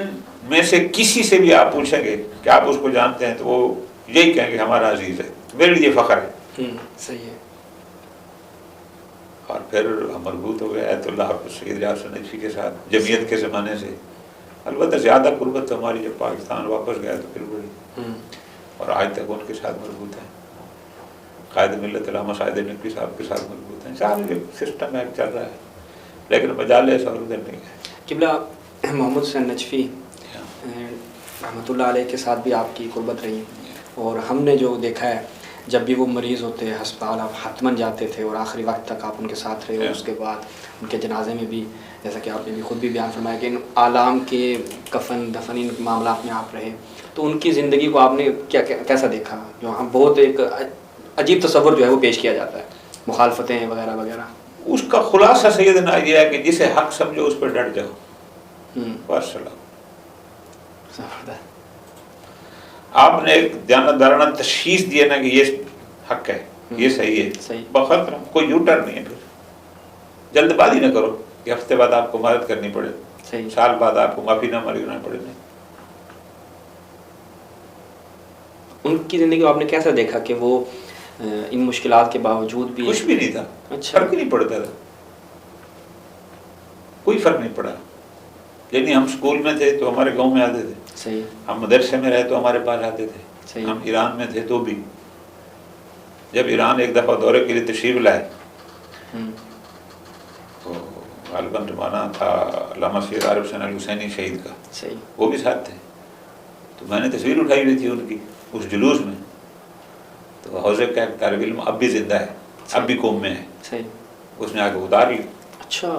میں سے کسی سے بھی آپ پوچھیں گے کہ آپ اس کو جانتے ہیں تو وہ یہی کہیں گے ہمارا عزیز ہے، میرے لیے فخر ہے۔ صحیح ہے۔ اور پھر ہم مربوط ہو گئے ایت اللہ سید ریاض نجفی کے ساتھ جمعیت کے زمانے سے، البتہ زیادہ قربت تو ہماری جب پاکستان واپس گیا تو پھر بڑی، اور آج تک ان کے ساتھ مربوط ہیں، قائد ملت علامہ سعید نقوی صاحب کے ساتھ مربوط ہیں، سارے سسٹم ایک چل رہا ہے، لیکن مجالس اور ادھر نہیں ہے۔ قبلہ محمد حسین نجفی رحمۃ اللہ علیہ کے ساتھ بھی آپ کی قربت رہی، اور ہم نے جو دیکھا ہے جب بھی وہ مریض ہوتے ہسپتال آپ حتماً جاتے تھے اور آخری وقت تک آپ ان کے ساتھ رہے، اور اس کے بعد ان کے جنازے میں بھی جیسا کہ آپ نے بھی خود بھی بیان فرمایا کہ ان عالم کے کفن دفن ان معاملات میں آپ رہے، تو ان کی زندگی کو آپ نے کیسا دیکھا؟ جو ہم بہت ایک عجیب تصور جو ہے وہ پیش کیا جاتا ہے، مخالفتیں وغیرہ وغیرہ۔ اس کا خلاصہ سیدنا یہ ہے کہ جسے حق سمجھو اس پر ڈٹ جاؤ، بس سلام۔ آپ نے ایک دیانتدارانہ تشخیص دیا نا کہ یہ حق ہے، یہ صحیح ہے، بخطر کوئی یو ٹرن نہیں ہے، پھر جلد بازی نہ کرو کہ ہفتے بعد آپ کو مدد کرنی پڑے، سال بعد آپ کو معافی نہ مانگنا پڑے۔ ان کی زندگی کو آپ نے کیسا دیکھا کہ وہ ان مشکلات کے باوجود بھی کچھ بھی نہیں تھا، فرق ہی نہیں پڑتا تھا، کوئی فرق نہیں پڑا۔ یعنی ہم اسکول میں تھے تو ہمارے گاؤں میں آتے تھے، صحیح، ہم مدرسے میں رہے تو ہمارے پاس آتے تھے، صحیح، ہم ایران میں تھے تو بھی، جب ایران ایک دفعہ دورے کے لیے تشریف لائے تو غالباً زمانہ تھا علامہ سید عارف حسین الحسینی شہید کا، صحیح، وہ بھی ساتھ تھے، تو میں نے تصویر اٹھائی ہوئی تھی ان کی اس جلوس میں، تو حوضے کا ایک طالب علم اب بھی زندہ ہے، اب بھی قوم میں ہے، صحیح، اس نے آگے اتار لی۔ اچھا،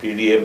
PDM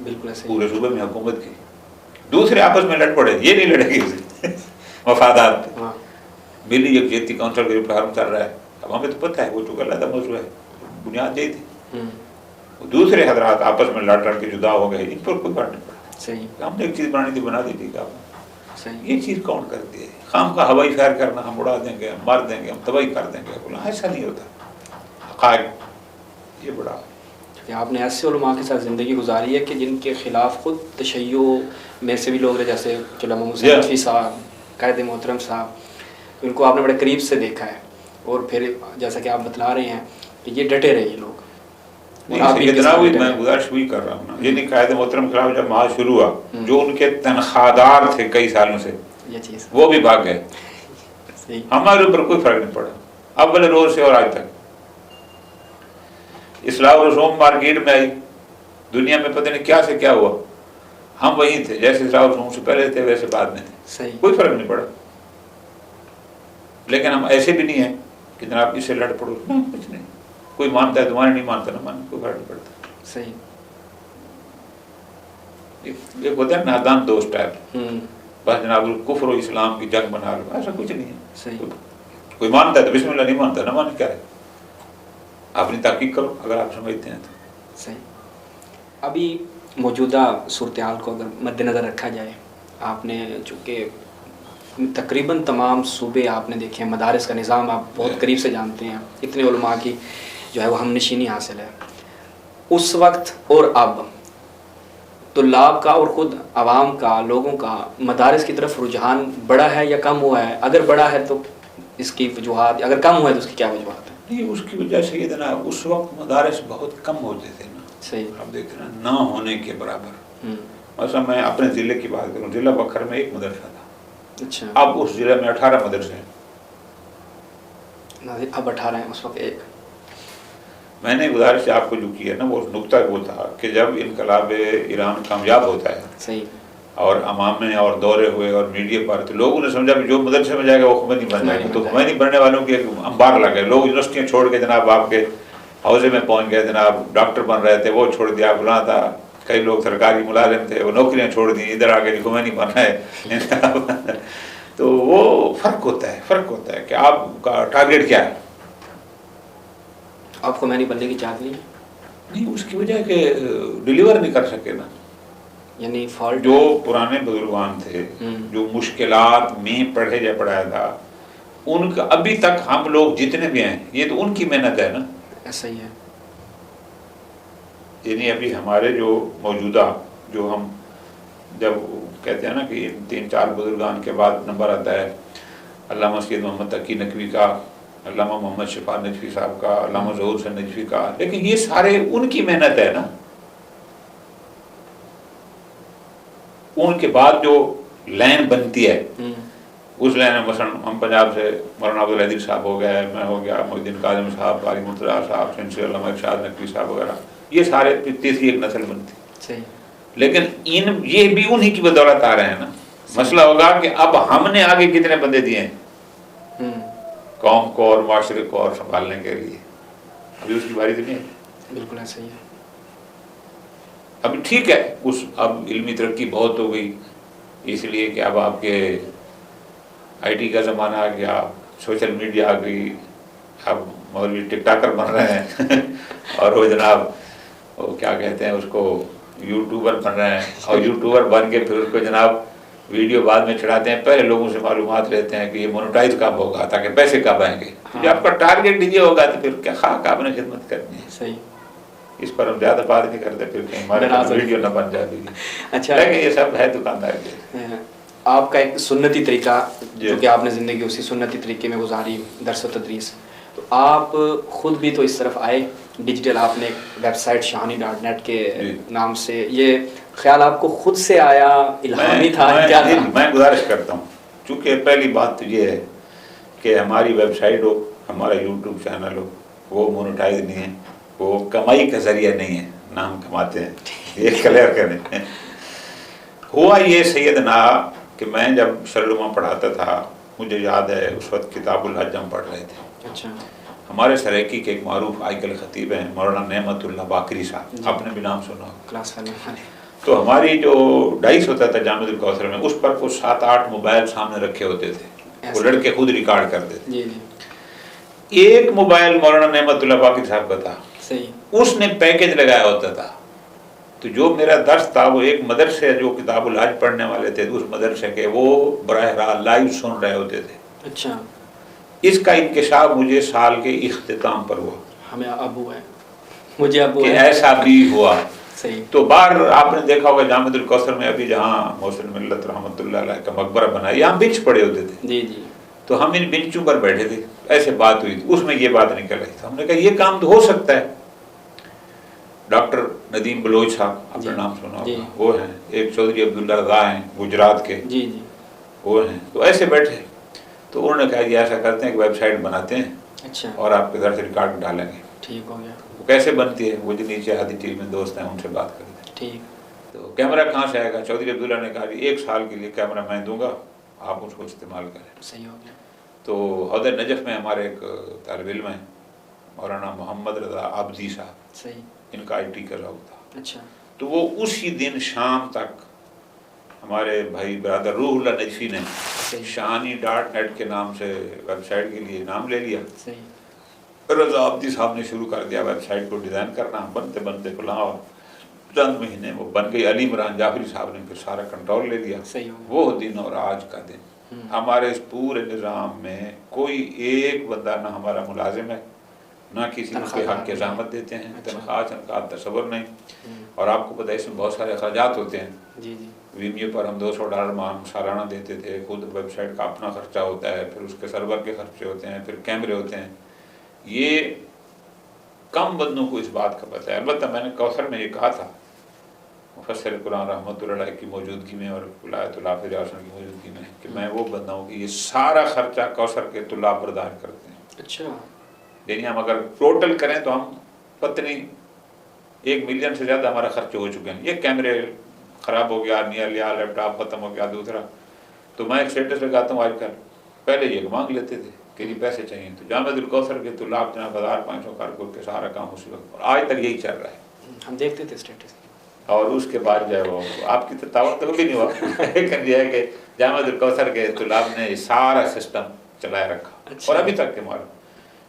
بالکل صحیح. پورے صوبے میں حکومت کی. دوسرے آپس میں لڑ پڑے, یہ نہیں لڑے گی مفادات پہ. ملی یکجہتی کونسل کا جو پرارمب چل رہا ہے, اب ہمیں تو پتہ ہے وہ چونکہ علیحدہ موضوع ہے, بنیاد یہی تھی. دوسرے حضرات آپس میں لڑ کے جدا ہو گئے, ان پر کوئی فرق نہیں پڑا. صحیح. ہم نے ایک چیز بنانی تھی, بنا دی تھی. صحیح. یہ چیز کون کرتی ہے؟ خام کا ہوائی فائر کرنا, ہم اڑا دیں گے, ہم مار دیں گے, ہم تباہی کر دیں گے. بولا ایسا نہیں ہوتا. حقائق یہ بڑا. کہ آپ نے ایسے علماء کے ساتھ زندگی گزاری ہے کہ جن کے خلاف خود تشیع میں سے بھی لوگ رہے, جیسے علامہ حسین ندوی صاحب, قائد محترم صاحب, ان کو آپ نے بڑے قریب سے دیکھا ہے. اور پھر جیسا کہ آپ بتلا رہے ہیں کہ یہ ڈٹے رہے یہ لوگ. میں گزارش بھی کر رہا ہوں نا, یہ نہیں قائد محترم کے خلاف جب معاذ شروع ہوا, جو ان کے تنخواہ دار تھے کئی سالوں سے, یہ چیز وہ بھی بھاگ گئے. ہمارے اوپر کوئی فرق نہیں پڑا اول روز سے اور آج تک. اصلاح و رسوم مارکیٹ میں آئی, دنیا میں پتہ نہیں کیا سے کیا ہوا, ہم وہیں تھے جیسے اصلاح و رسوم سے پہلے تھے ویسے بعد میں تھے. کوئی فرق نہیں پڑا. لیکن ہم ایسے بھی نہیں ہیں کہ جناب اس سے لڑ پڑو, کچھ نہیں. کوئی مانتا ہے تمہارے, نہیں مانتا نہ مانے, کوئی فرق نہیں پڑتا. صحیح. ایک ہوتا ہے نادان دوست ٹائپ, بس جناب کفر و اسلام کی جنگ بنا لو, ایسا کچھ نہیں ہے. صحیح. کوئی مانتا ہے تو بسم اللہ, نہیں مانتا نہ مانے, کیا ہے, اپنی تحقیق کرو اگر آپ سمجھتے ہیں تو. صحیح. ابھی موجودہ صورتحال کو اگر مد نظر رکھا جائے, آپ نے چونکہ تقریباً تمام صوبے آپ نے دیکھے ہیں, مدارس کا نظام آپ بہت قریب سے جانتے ہیں, اتنے علماء کی جو ہے وہ ہم نشینی حاصل ہے. اس وقت اور اب طلاب کا اور خود عوام کا, لوگوں کا مدارس کی طرف رجحان بڑا ہے یا کم ہوا ہے؟ اگر بڑا ہے تو اس کی وجوہات, اگر کم ہوا ہے تو اس کی کیا وجوہات ہیں؟ نہیں, اس کی وجہ سے یہ جناب اس وقت مدارس بہت کم ہوتے تھے نا. صحیح. آپ دیکھ رہے ہیں نہ ہونے کے برابر. مثلا میں اپنے ضلع کی بات کروں, ضلع بکر میں ایک مدرسہ تھا. اچھا. اب اس ضلع میں 18 مدرسے ہیں. اب 18 ہیں, اس وقت ایک. میں نے گزارش آپ کو جو کی ہے نا, وہ نقطہ وہ تھا کہ جب انقلاب ایران کامیاب ہوتا ہے, صحیح, اور عوام اور دورے ہوئے اور میڈیا پر, تو لوگوں نے سمجھا کہ جو مدرسے میں جائے گا وہ خمینی بن جائے گا. تو خمینی بننے والوں کے انبار لگے, لوگ یونیورسٹیاں چھوڑ کے جناب آپ کے حوضے میں پہنچ گئے. جناب ڈاکٹر بن رہے تھے, وہ چھوڑ دیا, فلاں تھا. کئی لوگ سرکاری ملازم تھے, وہ نوکریاں چھوڑ دی, ادھر آ کے خمینی بن رہے. تو وہ فرق ہوتا ہے, فرق ہوتا ہے کہ آپ کا ٹارگیٹ کیا ہے. آپ خمینی بننے کی چاہت نہیں؟ نہیں, اس کی وجہ کہ ڈیلیور نہیں کر سکے نا. یعنی فالٹ جو پرانے بزرگان تھے, جو مشکلات میں پڑھے جا پڑھایا تھا, ان کا ابھی تک ہم لوگ جتنے بھی ہیں, یہ تو ان کی محنت ہے نا. ایسا ہی ہے. یعنی ابھی ہمارے جو موجودہ, جو ہم جب کہتے ہیں نا کہ 3-4 بزرگان کے بعد نمبر آتا ہے علامہ سید محمد تقی نقوی کا, علامہ محمد شفا نجفی صاحب کا, علامہ ظہور حسین نجفی کا, لیکن یہ سارے ان کی محنت ہے نا. ان کے بعد جو لائن بنتی ہے, اس لائن میں مثلا ہم پنجاب سے مولانا عبدالحدیث صاحب ہو گئے, میں ہو گیا, محی الدین کاظم صاحب, قاری مرتضیٰ صاحب, سندھ سے علامہ ارشاد نقوی صاحب وغیرہ, یہ سارے تیسری ایک نسل بنتی. صحیح. لیکن یہ بھی انہی کی بدولت آ رہے ہیں نا. مسئلہ ہوگا کہ اب ہم نے آگے کتنے بندے دیے ہیں قوم کو اور معاشرے کو اور سنبھالنے کے لیے, ابھی اس کی باری تو نہیں ہے. بالکل ایسا ہی ہے. اب ٹھیک ہے, اس اب علمی ترقی بہت ہو گئی, اس لیے کہ اب آپ کے آئی ٹی کا زمانہ آ گیا, سوشل میڈیا آ گئی, اب مولوی ٹک ٹاکر بن رہے ہیں اور وہ جناب وہ کیا کہتے ہیں اس کو, یوٹیوبر بن رہے ہیں, اور یوٹیوبر بن کے پھر اس کو جناب ویڈیو بعد میں چڑھاتے ہیں. پہلے لوگوں سے معلومات لیتے ہیں کہ یہ مونیٹائز کب ہوگا تاکہ پیسے کب آئیں گے. جب آپ کا ٹارگیٹ یہ ہوگا تو پھر کیا خاک آپ نے خدمت کرنی ہے. صحیح. اس پر ہم زیادہ بات نہیں کرتے, پھر کہیں ہمارے ویڈیو نہ بن جاتی. اچھا, لیکن یہ سب ہے دکاندار کے. آپ کا ایک سنتی طریقہ جو کہ آپ نے زندگی اسی سنتی طریقے میں گزاری, درس و تدریس, تو آپ خود بھی تو اس طرف آئے ڈیجیٹل, آپ نے ویب سائٹ شاہانی.net کے نام سے, یہ خیال آپ کو خود سے آیا, الہامی تھا, کیا تھا؟ میں گزارش کرتا ہوں, چونکہ پہلی بات تو یہ ہے کہ ہماری ویب سائٹ ہو, ہمارا یوٹیوب چینل ہو, وہ مونیٹائز نہیں ہے, وہ کمائی کا ذریعہ نہیں ہے, نہ ہم کماتے ہیں, یہ کلیئر کریں. ہوا یہ سیدنا کہ میں جب شرعلوم پڑھاتا تھا, مجھے یاد ہے اس وقت کتاب الحج ہم پڑھ رہے تھے. اچھا. ہمارے سریکی کے ایک معروف آئیکل خطیب ہیں مولانا نعمت اللہ باقری صاحب, جی. آپ نے بھی نام سنا. Class fellow. تو ہماری جو ڈائس ہوتا تھا جامع الکوثر میں, اس پر کچھ 7-8 موبائل سامنے رکھے ہوتے تھے, وہ لڑکے خود ریکارڈ کرتے تھے. جی جی. ایک موبائل مولانا نعمت اللہ باقری صاحب کا تھا, صحیح. اس نے پیکج لگایا ہوتا تھا. تو جو میرا درس تھا وہ ایک مدرسے جو کتاب الحج پڑھنے والے تھے اس مدرسے کے, وہ براہ راست لائیو سن رہے ہوتے تھے. اچھا. اس کا انکشاف مجھے سال کے اختتام پر ہوا. ہمیں ابو ہے, مجھے ابو کہ ہے. ایسا بھی ہوا. صحیح. تو بار آپ نے دیکھا ہوگا جامع الکوثر میں ابھی جہاں محسن ملت رحمۃ اللہ علیہ کا مقبرہ بنا, یہاں بنچ پڑے ہوتے تھے. جی جی. تو ہم ان بنچوں پر بیٹھے تھے, ایسے بات ہوئی تھی, اس میں یہ بات نکل رہی تھی. ہم نے کہا یہ کام تو ہو سکتا ہے. ڈاکٹر ندیم بلوچ صاحب, آپ نے نام سنا ہوگا, وہ ہیں. ایک چودھری عبداللہ رضا ہیں گجرات کے, جی جی, وہ ہیں. تو ایسے بیٹھے, تو انہوں نے کہا یہ ایسا کرتے ہیں کہ ویب سائٹ بناتے ہیں اچھا, اور آپ کے درس ریکارڈ ڈالیں گے. ٹھیک ہو گیا. وہ کیسے بنتی ہے, وہ جو نیچے ہاتھی ٹیم میں دوست ہیں ان سے بات کرتے ہیں. ٹھیک. تو کیمرہ کہاں سے آئے گا؟ چودھری عبداللہ نے کہا 1 سال کے لیے کیمرہ میں دوں گا, آپ اس کو استعمال کریں. صحیح ہو گیا. تو حوض نجف میں ہمارے ایک طالب علم ہیں مولانا محمد رضا عابدی صاحب, صحیح. ان کا IT کا ذوق تھا. اچھا. تو وہ اسی دن شام تک ہمارے بھائی برادر روح اللہ نجفی نے shani.net کے نام سے ویب سائٹ کے لیے نام لے لیا. صحیح. رضا عابدی صاحب نے شروع کر دیا ویب سائٹ کو ڈیزائن کرنا, بنتے بنتے فلاں, اور چند مہینے وہ بن گئی. علی عمران جعفری صاحب نے پھر سارا کنٹرول لے لیا. صحیح ہو گیا. وہ دن اور آج کا دن ہمارے اس پورے نظام میں کوئی ایک بندہ نہ ہمارا ملازم ہے, نہ کسی کے حق کی زحمت دیتے ہیں. تنخواہ تصور نہیں. اور آپ کو پتہ ہے اس میں بہت سارے اخراجات ہوتے ہیں. جی جی. ویمیو پر ہم $200 سالانہ دیتے تھے, خود ویب سائٹ کا اپنا خرچہ ہوتا ہے, پھر اس کے سرور کے خرچے ہوتے ہیں, پھر کیمرے ہوتے ہیں. یہ کم بندوں کو اس بات کا پتہ ہے. البتہ میں نے کوثر میں یہ کہا تھا مفسر قرآن رحمۃ اللہ علیہ کی موجودگی میں اور ولایت اللہ حافظ کی موجودگی میں کہ میں وہ بندہ ہوں کہ یہ سارا خرچہ کوثر کے طلاب برداشت کرتے ہیں. اچھا. یعنی ہم اگر ٹوٹل کریں تو ہم پتہ نہیں 1 ملین سے زیادہ ہمارا خرچ ہو چکے ہیں. یہ کیمرے خراب ہو گیا, نیا لیا, لیپ ٹاپ ختم ہو گیا, دوسرا. تو میں ایک اسٹیٹس لگاتا ہوں آج کل, پہلے یہ مانگ لیتے تھے کہ یہ پیسے چاہیے. تو جامع الکوثر کے طلاب جناب 1500 کارکن کے سارا کام اسی وقت, اور آج تک یہی چل رہا ہے. ہم دیکھتے تھے اسٹیٹس. اور اس کے بعد جو ہے وہ آپ کی تعاون تو بھی نہیں ہوا, لیکن یہ ہے کہ جامع الکوثر کے طلاب نے یہ سارا سسٹم چلائے رکھا. اور ابھی تک کے معلوم,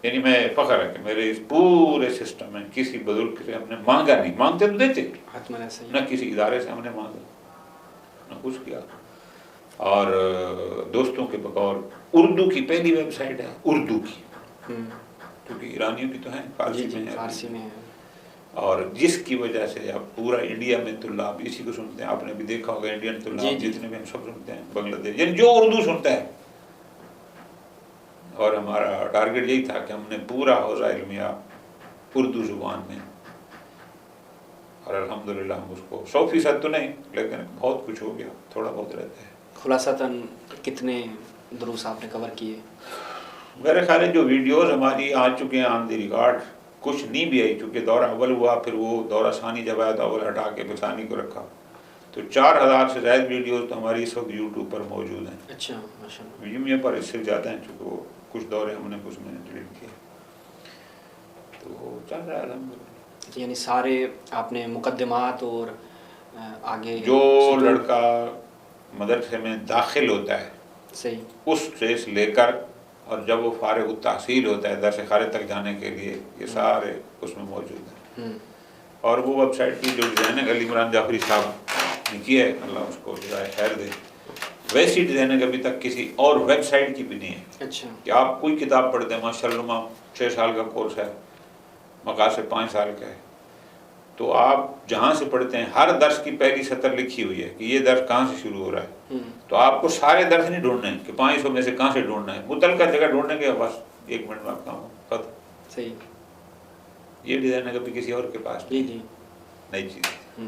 یعنی میں فخر ہے کہ میرے اس پورے سسٹم میں کسی بزرگ سے ہم نے مانگا نہیں. مانگتے تو دیتے, نہ کسی ادارے سے ہم نے مانگا, نہ کچھ کیا. اور دوستوں کے بقور اردو کی پہلی ویب سائٹ ہے, اردو کی, کیونکہ ایرانیوں کی تو ہیں, فارسی میں ہے, فارسی میں ہے. اور جس کی وجہ سے اب پورا انڈیا میں طلاب اسی کو سنتے ہیں. آپ نے بھی دیکھا ہوگا انڈین طلاب جتنے بھی ہم سب سنتے ہیں, بنگلہ دیش, یعنی جو اردو سنتا ہے. اور ہمارا ٹارگیٹ یہی تھا کہ ہم نے پورا حوزہ علمیہ اردو زبان میں, اور الحمدللہ ہم اس کو 100% تو نہیں لیکن بہت کچھ ہو گیا, تھوڑا بہت رہتا ہے. خلاصتاً کتنے دروس آپ نے کور کیے؟ میرے خیال ہے جو ویڈیوز ہماری آ چکے ہیں آن دی ریکارڈ, کچھ نہیں بھی آئی, چونکہ دورہ اول ہوا, پھر وہ دورہ ثانی جب آیا تو اول ہٹا کے پھر ثانی کو رکھا, تو 4000 سے زائد ویڈیوز تو ہماری اس وقت یوٹیوب پر موجود ہیں. اچھا, ماشاء اللہ. ویڈیو پر اس سے زیادہ ہیں, چونکہ وہ کچھ دورے ہم نے کچھ میں ڈیلیٹ کیے, تو چل رہا ہے الحمدللہ. یعنی سارے آپ نے مقدمات اور آگے جو لڑکا مدرسے میں داخل ہوتا ہے, صحیح, اس سے لے کر اور جب وہ فارغ التحصیل ہوتا ہے درس خارج تک جانے کے لیے, یہ سارے اس میں موجود ہیں. اور وہ ویب سائٹ کی جو ڈیزائننگ علی عمران جعفری صاحب نے کی ہے, اللہ اس کو جزائے خیر دے, ویسی ڈیزائننگ ابھی تک کسی اور ویب سائٹ کی بھی نہیں ہے. اچھا, کہ آپ کوئی کتاب پڑھتے ہیں, ماشاء اللہ 6 سال کا کورس ہے, مقاصد 5 سال کا ہے, تو آپ جہاں سے پڑھتے ہیں ہر درس کی پہلی سطر لکھی ہوئی ہے کہ یہ درس کہاں سے شروع ہو رہا ہے. تو آپ کو سارے درس نہیں ڈھونڈنے ہیں کہ 500 میں سے کہاں سے ڈھونڈنا ہے, متعلقہ جگہ ڈھونڈنے کے بس 1 منٹ میں آپ کام ختم. صحیح. یہ ڈیزائن ہے کبھی کسی اور کے پاس جی جی نئی چیز.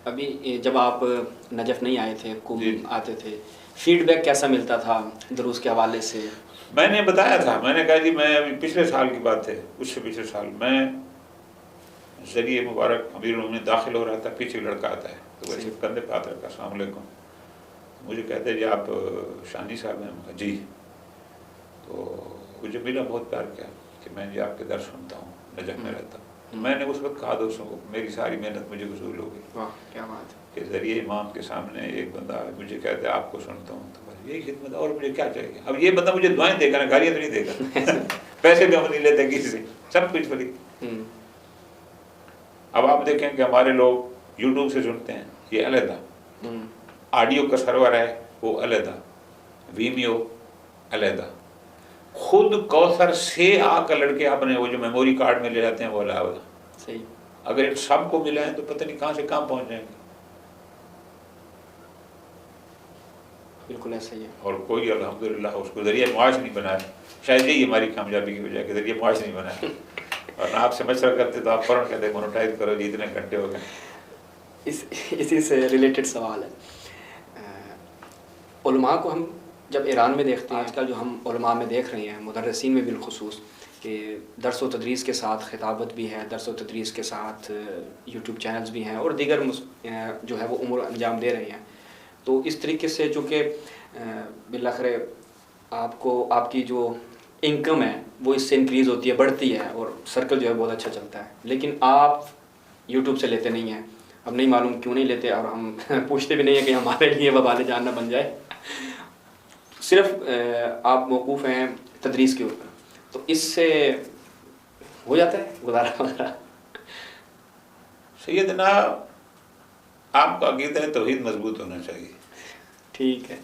ابھی جب آپ نجف نہیں آئے تھے, آتے تھے, فیڈ بیک کیسا ملتا تھا دروس کے حوالے سے؟ میں نے بتایا تھا, میں نے کہا جی میں ابھی پچھلے سال کی بات ہے, اس سے پچھلے سال میں ذریعہ مبارک امیر المومنین داخل ہو رہا تھا, پیچھے لڑکا آتا ہے تو ویسے کندھے پہ ہاتھ رکھا, السلام علیکم. مجھے کہتے ہیں جی آپ شانی صاحب ہیں؟ میں کہا جی. تو مجھے ملا، بہت پیار کیا کہ میں جی آپ کے درس سنتا ہوں، نجف میں رہتا ہوں. میں نے اس وقت کہا دوستوں کو میری ساری محنت مجھے وصول ہو گئی. واہ کیا بات ہے. کہ ذریعے امام کے سامنے ایک بندہ مجھے کہتا ہے آپ کو سنتا ہوں، تو بس یہی خدمت، اور مجھے کیا چاہیے. اب یہ بندہ مجھے دعائیں دے گا نا، گالیاں تو نہیں دے گا. پیسے بھی ہم نہیں لیتے کسی سے، سب کچھ فری. اب آپ دیکھیں کہ ہمارے لوگ یوٹیوب سے سنتے ہیں، یہ علیحدہ. آڈیو کا سرور ہے وہ علیحدہ، ویمیو علیحدہ. خود کوثر سے آ کر لڑکے اپنے وہ جو میموری کارڈ میں لے جاتے ہیں وہ علیحدہ. صحیح. اگر ان سب کو ملا ہے تو پتہ نہیں کہاں سے کہاں پہنچ جائیں گے. بالکل ایسا ہی ہے. اور کوئی الحمدللہ اس کو ذریعہ معاش نہیں بنایا. شاید یہی ہماری کامیابی کی وجہ ہے کہ ذریعہ معاش نہیں بنایا. اور آپ سے مشورہ کرتے تو آپ فوراً کہتے مونوٹائز کرو جی، اتنے گھنٹے ہو گئے. اسی سے ریلیٹڈ سوال ہے. علماء کو ہم جب ایران میں دیکھتے ہیں، آج کل جو ہم علماء میں دیکھ رہے ہیں، مدرسین میں بالخصوص، کہ درس و تدریس کے ساتھ خطابت بھی ہے، درس و تدریس کے ساتھ یوٹیوب چینلز بھی ہیں، اور دیگر جو ہے وہ امور انجام دے رہے ہیں. تو اس طریقے سے جو کہ بالآخر آپ کی جو انکم ہے وہ اس سے انکریز ہوتی ہے، بڑھتی ہے، اور سرکل جو ہے بہت اچھا چلتا ہے. لیکن آپ یوٹیوب سے لیتے نہیں ہیں. اب نہیں معلوم کیوں نہیں لیتے، اور ہم پوچھتے بھی نہیں ہیں کہ ہمارے لیے وبال جان نہ بن جائے. صرف آپ موقوف ہیں تدریس کے اوپر، تو اس سے ہو جاتا ہے گزارا وغیرہ؟ سیدنا آپ کا عقیدہ توحید مضبوط ہونا چاہیے. ٹھیک ہے.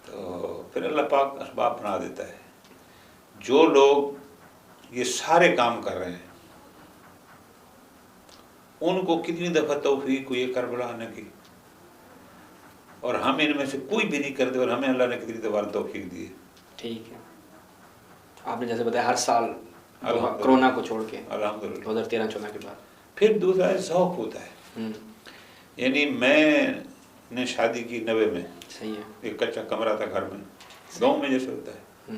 تو پھر اللہ پاک اسباب بنا دیتا ہے. جو لوگ یہ سارے کام کر رہے ہیں ان کو کتنی دفعہ توفیق ہوئی ہے کربلا آنے کی، اور ہم ان میں سے کوئی بھی نہیں کرتے، اور ہمیں اللہ نے کتنی دفعہ توفیق دی ہے. ٹھیک ہے. آپ نے جیسے بتایا ہر سال الحمدللہ. کرونا کو چھوڑ کے الحمدللہ. 2013-14 کے بعد. پھر دوسرا ذوق ہوتا ہے. یعنی میں نے شادی کی 90 میں، صحیح ہے. ایک کچا کمرہ تھا گھر میں، گاؤں میں جیسے ہوتا ہے.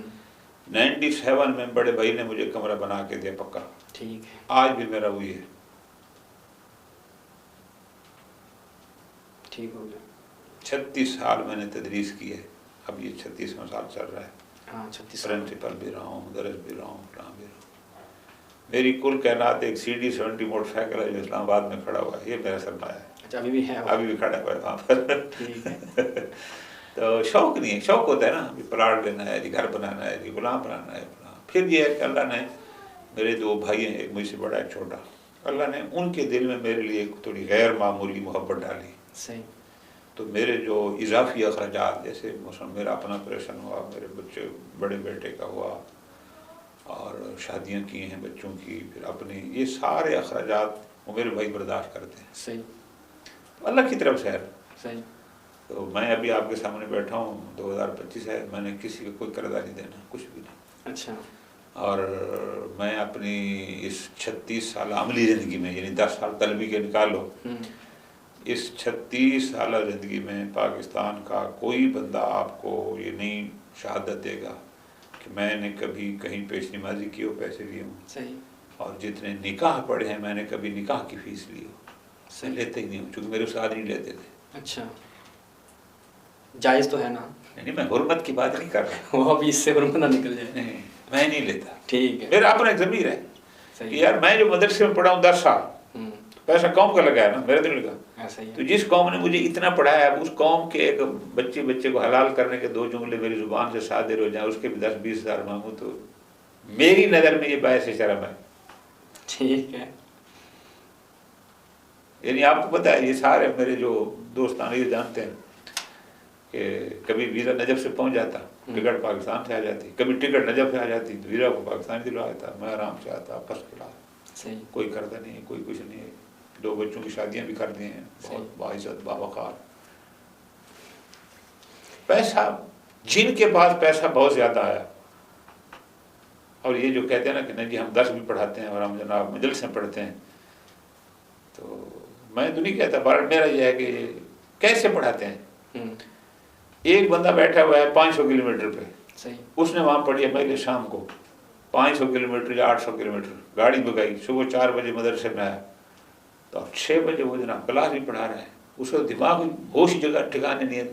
97 میں بڑے بھائی نے مجھے کمرہ بنا کے دیا پکا. ٹھیک ہے. آج بھی میرا وہی ہے. ٹھیک ہو گیا. 36 سال میں نے تدریس کی ہے. اب یہ 36واں سال چل رہا ہے. ہاں 36 پرنسپل بھی رہا ہوں، درس بھی رہا ہوں، فلاں بھی رہا ہوں. میری کل کائنات ایک CD70 موٹر سائیکل ہے جو اسلام آباد میں کھڑا ہوا ہے. یہ میرا سرمایہ ہے. اچھا ابھی بھی ہے؟ ابھی بھی کھڑا ہوا ہے وہاں پر. ٹھیک ہے. تو شوق نہیں ہے، شوق ہوتا ہے نا، پلاٹ لینا ہے جی، گھر بنانا ہے جی، غلام بنانا ہے. پھر یہ ہے کہ اللہ نے، میرے 2 بھائی ہیں، ایک مجھ سے بڑا ایک چھوٹا، اللہ نے ان کے دل میں میرے لیے ایک تھوڑی غیر معمولی محبت ڈالی. صحیح. تو میرے جو اضافی اخراجات، جیسے مثلا میرا اپنا آپریشن ہوا، میرے بچے، بڑے بیٹے کا ہوا، اور شادیاں کی ہیں بچوں کی، پھر اپنی، یہ سارے اخراجات وہ میرے بھائی برداشت کرتے ہیں. صحیح. اللہ کی طرف سے ہے. صحیح. تو میں ابھی آپ کے سامنے بیٹھا ہوں، 2025 ہے، میں نے کسی کو کوئی قرضہ نہیں دینا، کچھ بھی نہیں. اچھا. اور میں اپنی اس 36 سال عملی زندگی میں، یعنی 10 سال طلبی کے نکالو، اس 36 سالہ زندگی میں پاکستان کا کوئی بندہ آپ کو یہ نہیں شہادت دے گا کہ میں نے کبھی کہیں پیش نمازی کی ہو، پیسے لیے ہوں. صحیح. اور جتنے نکاح پڑھے ہیں میں نے کبھی نکاح کی فیس لی ہو. میں لیتے ہی نہیں ہوں، چونکہ میرے استاد نہیں لیتے تھے. اچھا. جائز تو ہے نا؟ نہیں، میں حرمت کی بات نہیں کر رہا. وہ ابھی اس سے حرمت نہ نکل جائے. نہیں، میں نہیں لیتا. ٹھیک ہے. میرا اپنا ایک ضمیر ہے کہ صحیح. یار میں جو مدرسے میں پڑھا ہوں 10 سال، پیسہ قوم کا لگا ہے نا، میرا تو نہیں لگا. ایسا ہی تو ہے. جس قوم نے مجھے اتنا پڑھایا ہے، اس قوم کے ایک بچے کو حلال کرنے کے 2 جملے میری زبان سے صادر ہو جائیں، اس کے بھی 10-20 ہزار مانگوں، تو میری نظر میں یہ باعث شرم ہے. ٹھیک ہے. یعنی آپ کو پتہ ہے، یہ سارے میرے جو دوستان یہ جانتے ہیں کہ کبھی ویزا نجف سے پہنچ جاتا، ٹکٹ پاکستان سے آ جاتی، کبھی ٹکٹ نجف سے آ جاتی تو ویزا کو پاکستان دلوا دیتا، میں آرام سے آتا فرسٹ کلاس. صحیح. کوئی قرضہ نہیں، کوئی کچھ نہیں. 2 بچوں کی شادیاں بھی کر دی ہیں، بہت باعزت باوقار. پیسہ، جن کے پاس پیسہ بہت زیادہ آیا، اور یہ جو کہتے ہیں نا کہ نہیں جی ہم 10 بھی پڑھاتے ہیں اور ہم جناب مجلس میں پڑھتے ہیں، تو میں تو نہیں کہتا، بار میرا یہ ہے کہ کیسے پڑھاتے ہیں. ایک بندہ بیٹھا ہوا ہے 500 کلومیٹر پہ. صحیح. اس نے وہاں پڑھی ہے پہلے شام کو 500 کلومیٹر یا 800 کلومیٹر، گاڑی بگائی، صبح 4 بجے مدرسے میں آیا، تو اب 6 بجے وہ جناب کلاس بھی پڑھا رہا ہے. اس کا دماغ ہوش جگہ ٹھکانے نہیں ہے.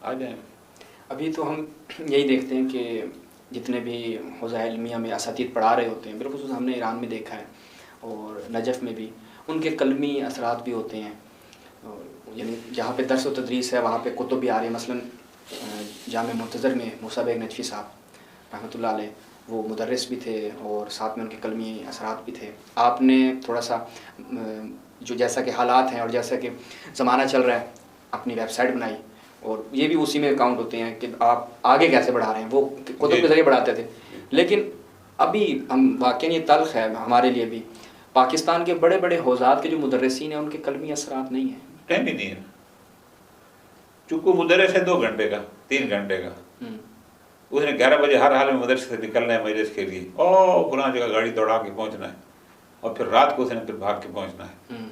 آ جائیں. ابھی تو ہم یہی دیکھتے ہیں کہ جتنے بھی حوزہ علمیہ میں اساتید پڑھا رہے ہوتے ہیں، بالخصوص ہم نے ایران میں دیکھا ہے اور نجف میں بھی ان کے قلمی اثرات بھی ہوتے ہیں. یعنی جہاں پہ درس و تدریس ہے وہاں پہ کتب بھی آ رہی ہیں. مثلا جامع منتظر میں موسیٰ بیگ نجفی صاحب رحمۃ اللہ علیہ وہ مدرس بھی تھے اور ساتھ میں ان کے قلمی اثرات بھی تھے. آپ نے تھوڑا سا جو جیسا کہ حالات ہیں اور جیسا کہ زمانہ چل رہا ہے اپنی ویب سائٹ بنائی اور یہ بھی اسی میں اکاؤنٹ ہوتے ہیں کہ آپ آگے کیسے بڑھا رہے ہیں. وہ کتب کے ذریعے بڑھاتے تھے، لیکن ابھی ہم واقعی یہ تلخ ہے ہمارے لیے بھی، پاکستان کے بڑے بڑے حوزات کے جو مدرسین ہیں ان کے قلمی اثرات نہیں ہیں. ٹائم ہی نہیں ہے. چونکہ مدرس ہے 2 گھنٹے کا 3 گھنٹے کا، اس نے 11 بجے ہر حال میں مدرسے سے نکلنا ہے مجلس کے لیے، اور فلاں جگہ گاڑی دوڑا کے پہنچنا ہے، اور پھر رات کو اس نے پھر بھاگ کے پہنچنا ہے.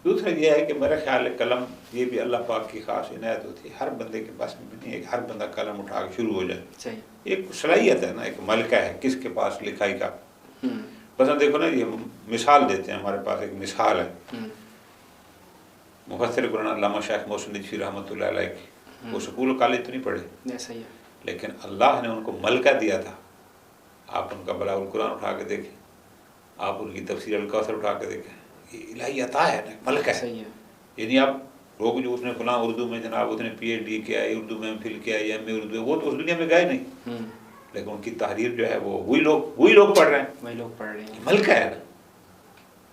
دوسرا یہ ہے کہ میرا خیال ہے قلم یہ بھی اللہ پاک کی خاص عنایت ہوتی ہے. ہر بندے کے پاس میں نہیں ہے کہ ہر بندہ قلم اٹھا کے شروع ہو جائے. صحیح. ایک صلاحیت ہے نا، ایک ملکہ ہے کس کے پاس لکھائی کا. بس دیکھو نا، یہ مثال دیتے ہیں، ہمارے پاس ایک مثال ہے مفسر قرآن علامہ شیخ محسن ندوی رحمۃ اللہ علیہ کی. وہ سکول و کالج تو نہیں پڑھے، صحیح ہے، لیکن اللہ نے ان کو ملکہ دیا تھا. آپ ان کا بلاغ القرآن اٹھا کے دیکھیں، آپ ان کی تفسیر الکوثر اٹھا کے دیکھیں، یہ الہی عطا ہے نا، ملکہ ہے. صحیح ہے. یعنی آپ لوگ جو اس نے فلاں اردو میں جناب اس نے پی ایچ ڈی کیا ہے، اردو میں فل کیا ہے، ایم اے اردو، وہ تو اس دنیا میں گئے نہیں، لیکن ان کی تحریر جو ہے وہ وہی لوگ پڑھ رہے ہیں. وہی لوگ پڑھ رہے ہیں. ملکہ ہے نا،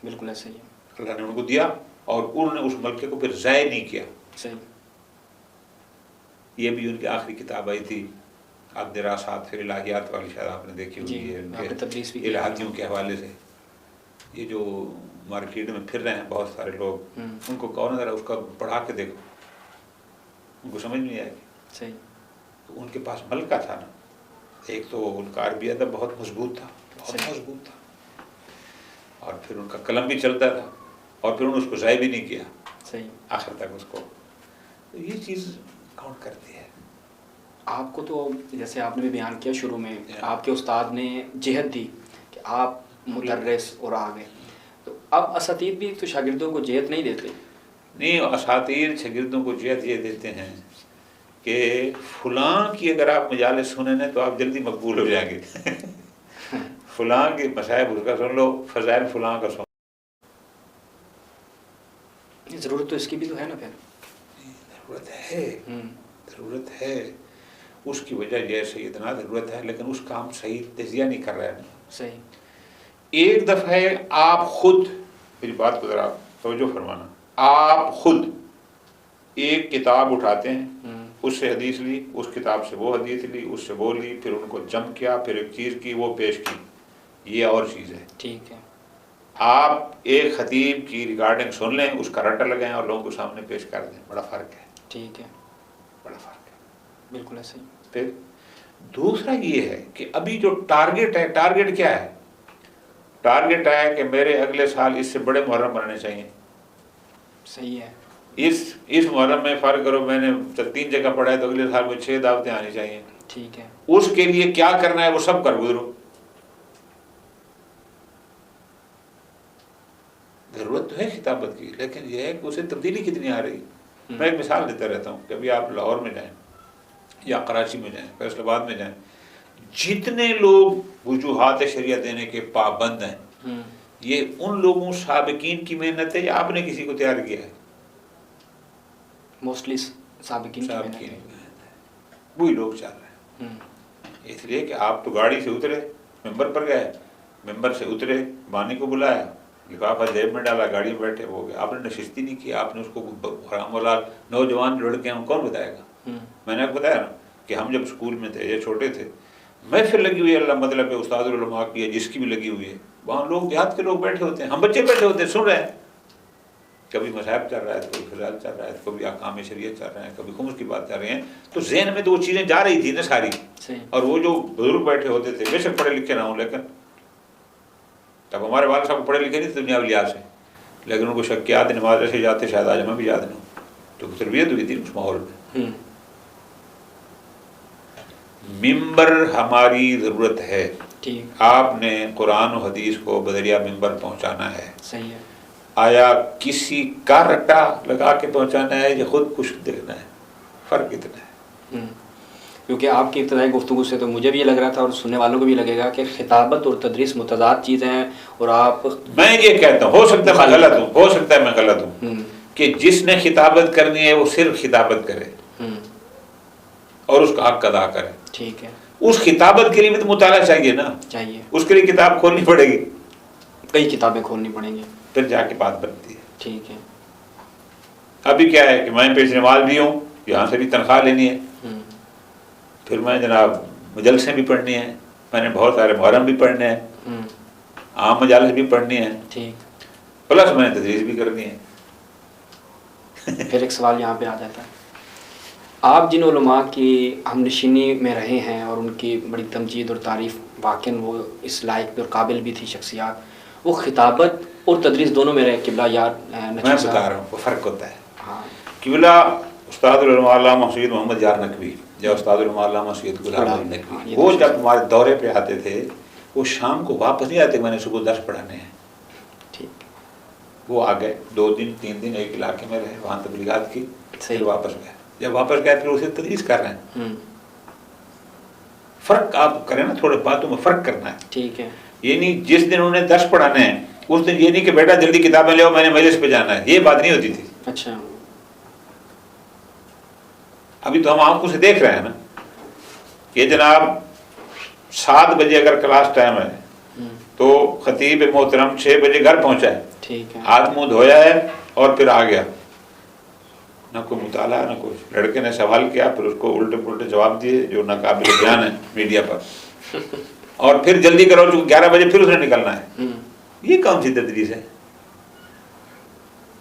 بالکل ایسا ہی ہے. اللہ نے ان کو دیا اور انہوں نے اس ملکے کو پھر ضائع نہیں کیا. صحیح. یہ بھی ان کی آخری کتاب آئی تھی الدراسات فی الہیات والی، شاید آپ نے دیکھی ہوئی ہے. ان کے تدریس بھی الہیوں کے حوالے سے یہ جو مارکیٹ میں پھر رہے ہیں بہت سارے لوگ، ان کو کون ذرا اس کا پڑھا کے دیکھو، ان کو سمجھ نہیں آئے گی. صحیح. تو ان کے پاس ملکہ تھا نا. ایک تو ان کا عربی ادب بہت مضبوط تھا، بہت مضبوط تھا، اور پھر ان کا قلم بھی چلتا تھا، اور پھر انہوں نے اس کو ضائع بھی نہیں کیا. صحیح. آخر تک اس کو. تو یہ چیز کاؤنٹ کرتی ہے. آپ کو تو جیسے آپ نے بھی بیان کیا شروع میں، آپ کے استاد نے جہت دی کہ آپ مدرس اور آگے، تو اب اساتید بھی تو شاگردوں کو جہت نہیں دیتے. نہیں، اساتید شاگردوں کو جہت یہ دیتے ہیں کہ فلاں کی اگر آپ مجالس سنیں نا تو آپ جلدی مقبول ہو جائیں گے. فلاں کے مصائب اس کا سن لو، فضائل فلاں کا سن. ضرورت تو اس کی بھی تو ہے نا. پھر ضرورت ہے اس کی وجہ یہ سیدنا ضرورت ہے، لیکن اس کا ہم صحیح تجزیہ نہیں کر رہے ہیں. صحیح. ایک دفعہ آپ خود، میری بات کو ذرا توجہ فرمانا، آپ خود ایک کتاب اٹھاتے ہیں، اس سے حدیث لی، اس کتاب سے وہ حدیث لی، اس سے وہ لی، پھر ان کو جمع کیا، پھر ایک چیز کی وہ پیش کی، یہ اور چیز ہے. ٹھیک ہے. آپ ایک خطیب کی ریکارڈنگ سن لیں، اس کا رٹا لگائیں اور لوگوں کو سامنے پیش کر دیں. بڑا فرق ہے. ٹھیک ہے. بڑا فرق ہے. بالکل ایسے ہی. پھر دوسرا یہ ہے کہ ابھی جو ٹارگٹ ہے، ٹارگٹ کیا ہے؟ ٹارگٹ ہے کہ میرے اگلے سال اس سے بڑے محرم بنانے چاہیے. صحیح ہے. اس محرم میں فرق کرو، میں نے 3 جگہ پڑھا ہے تو اگلے سال میں 6 دعوتیں آنی چاہیے. ٹھیک ہے. اس کے لیے کیا کرنا ہے وہ سب کر گزرو. ضرورت تو ہے خطابت کی، لیکن یہ ہے کہ اسے تبدیلی کتنی آ رہی. میں ایک مثال دیتا رہتا ہوں کہ ابھی آپ لاہور میں جائیں یا کراچی میں جائیں، فیصل آباد میں جائیں، جتنے لوگ وجوہات شریعت دینے کے پابند ہیں، یہ ان لوگوں سابقین کی محنت ہے یا آپ نے کسی کو تیار کیا ہے؟ موسٹلی سابقین کی محنت ہے. وہی لوگ چل رہے ہیں. اس لیے کہ آپ تو گاڑی سے اترے، ممبر پر گئے، ممبر سے اترے، بانی کو بلایا، لفافہ جیب میں ڈالا، گاڑی میں بیٹھے ہو گئے. آپ نے نشستی نہیں کی، آپ نے اس کو حرام اولاد نوجوان لڑکے ہیں کون بتائے گا. میں نے آپ کو بتایا نا کہ ہم جب اسکول میں تھے یا چھوٹے تھے، محفل لگی ہوئی ہے، اللہ مطلب ہے استاد العلماء کی ہے، جس کی بھی لگی ہوئی ہے، وہاں لوگ دیہات کے لوگ بیٹھے ہوتے ہیں، ہم بچے بیٹھے ہوتے ہیں، سن رہے ہیں. کبھی مذاہب چل رہا ہے، کبھی فضائل چل رہا ہے، کبھی احکام شریعت چل رہے ہیں، کبھی خمس کی بات چل رہی ہیں. تو ذہن میں تو وہ چیزیں جا رہی تھی نا ساری. اور وہ جو بزرگ بیٹھے ہوتے تھے، بے شک پڑھے لکھے نہ ہوں، لیکن تب ہمارے والد صاحب پڑھے لکھے نہیں تھے دنیاوی لحاظ سے، لیکن ان کو شکیات نماز ایسے جاتے شاید آج ہمیں بھی یاد نہ ہو. تو تربیت ہوئی تھی اس ماحول میں. ممبر ہماری ضرورت ہے. آپ نے قرآن و حدیث کو بذریعہ ممبر پہنچانا ہے. صحیح ہے. آیا کسی کا رٹا لگا کے پہنچانا ہے یا خود کچھ دیکھنا ہے؟ فرق اتنا ہے. کیونکہ آپ کی ابتدائی گفتگو سے تو مجھے بھی یہ لگ رہا تھا اور سننے والوں کو بھی لگے گا کہ خطابت اور تدریس متضاد چیزیں ہیں. اور آپ میں یہ کہتا ہوں، ہو سکتا ہے میں غلط ہوں، ہو سکتا ہے میں غلط ہوں، کہ جس نے خطابت کرنی ہے وہ صرف خطابت کرے اور اس کا حق ادا کرے. ٹھیک ہے. اس خطابت کے لیے بھی تو مطالعہ چاہیے نا، چاہیے. اس کے لیے کتاب کھولنی پڑے گی، کئی کتابیں کھولنی پڑیں گی، پھر جا کے بات بنتی ہے. ٹھیک ہے. ابھی کیا ہے کہ میں پیش نماز بھی ہوں، یہاں سے بھی تنخواہ لینی ہے، پھر میں جناب مجلسیں بھی پڑھنی ہیں، میں نے بہت سارے محرم بھی پڑھنے ہیں، عام مجالس بھی پڑھنی ہیں، ٹھیک. پلس میں نے تدریس بھی کرنی ہے. پھر ایک سوال یہاں پہ آ جاتا ہے، آپ جن علماء کی ہم نشینی میں رہے ہیں اور ان کی بڑی تمجید اور تعریف، واقعاً وہ اس لائق اور قابل بھی تھی شخصیات، وہ خطابت اور تدریس دونوں میں رہے. قبلہ یار میں بتا رہا ہوں وہ فرق ہوتا ہے. ہاں. قبلہ استاد العلماء علامہ سید محمد یار نقوی یا استاد العلماء علامہ سید غلام علی نقوی، وہ جب ہمارے دورے پہ آتے تھے وہ شام کو واپس نہیں آتے، میں نے صبح درس پڑھانے ہیں. ٹھیک. وہ آ گئے 2 دن 3 دن ایک علاقے میں رہے، وہاں تبلیغات کی، پھر واپس گئے. جب واپس گئے پھر اسے تدریس کر رہے ہیں. فرق آپ کریں نا، تھوڑے باتوں میں فرق کرنا ہے. ٹھیک ہے. یہ نہیں جس دن انہیں درس پڑھانے ہیں اس دن یہ نہیں کہ بیٹا جلدی کتابیں لے میں نے مجلس پہ جانا ہے، یہ بات نہیں ہوتی تھی. اچھا. ابھی تو ہم آنکھوں سے دیکھ رہے ہیں نا کہ جناب 7 بجے اگر کلاس ٹائم ہے تو خطیب محترم 6 بجے گھر پہنچا ہے، ٹھیک ہے. ہاتھ منہ دھویا ہے اور پھر آ گیا. نہ کوئی مطالعہ نہ کچھ. لڑکے نے سوال کیا، پھر اس کو الٹے پلٹے جواب دیے جو ناقابل بیان ہے میڈیا پر، اور پھر جلدی کرو چونکہ 11 بجے پھر اس نے نکلنا ہے. یہ کون سی تدریس ہے؟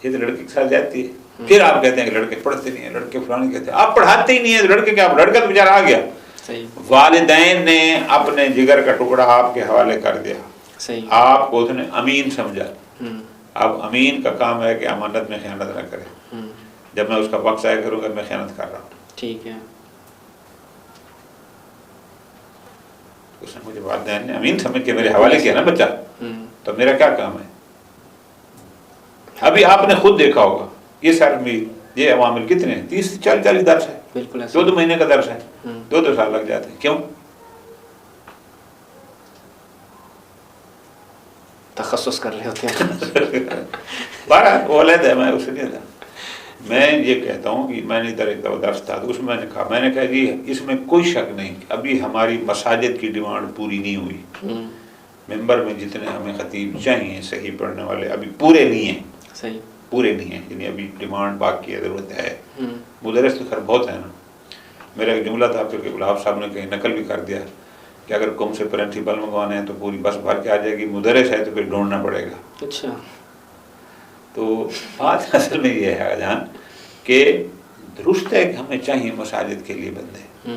یہ تو لڑکے کے ساتھ جاتی ہے. پھر آپ کہتے ہیں کہ لڑکے پڑھتے نہیں ہیں، لڑکے فلانے کہتے ہیں آپ پڑھاتے ہی نہیں ہیں، لڑکے کیا؟ لڑکا تو بیچارہ آ گیا. صحیح. والدین نے اپنے جگر کا ٹکڑا آپ کے حوالے کر دیا، صحیح. آپ کو اس نے امین سمجھا. اب امین کا کام ہے کہ امانت میں خیانت نہ کرے. جب میں اس کا وقت ضائع کروں گا میں خیانت کر رہا ہوں. ٹھیک ہے. اس نے مجھے والدین نے امین سمجھ کے میرے حوالے کیا نا بچہ، تو میرا کیا کام ہے؟ ابھی آپ نے خود دیکھا ہوگا یہ سر میں یہ عوامل کتنے ہیں، 30-40 درس ہے، بالکل 2 مہینے کا درس ہے، 2 سال لگ جاتے ہیں. کیوں؟ تخصص کر رہے ہوتے ہیں. بہرحال وہ علیحدہ ہے، میں اسے نہیں تھا. میں یہ کہتا ہوں کہ میں نے ادھر ایک درس تھا تو اس میں نے کہا، میں نے کہا جی اس میں کوئی شک نہیں کہ ابھی ہماری مساجد کی ڈیمانڈ پوری نہیں ہوئی. ممبر میں جتنے ہمیں خطیب چاہیے صحیح پڑھنے والے ابھی پورے نہیں ہیں. صحیح. پورے نہیں ہیں، یعنی ابھی ڈیمانڈ باقی ہے، ضرورت ہے. مدرس تو خیر بہت ہے نا. میرا ایک جملہ تھا پھر گلاب صاحب نے کہیں نقل بھی کر دیا کہ اگر کم سے پرنسپل منگوانے ہیں تو پوری بس بھر کے آ جائے گی، مدرس ہے تو پھر ڈھونڈنا پڑے گا. اچھا. تو بات اصل میں یہ ہے جان کہ درست ہے کہ ہمیں چاہیے مساجد کے لیے بندے،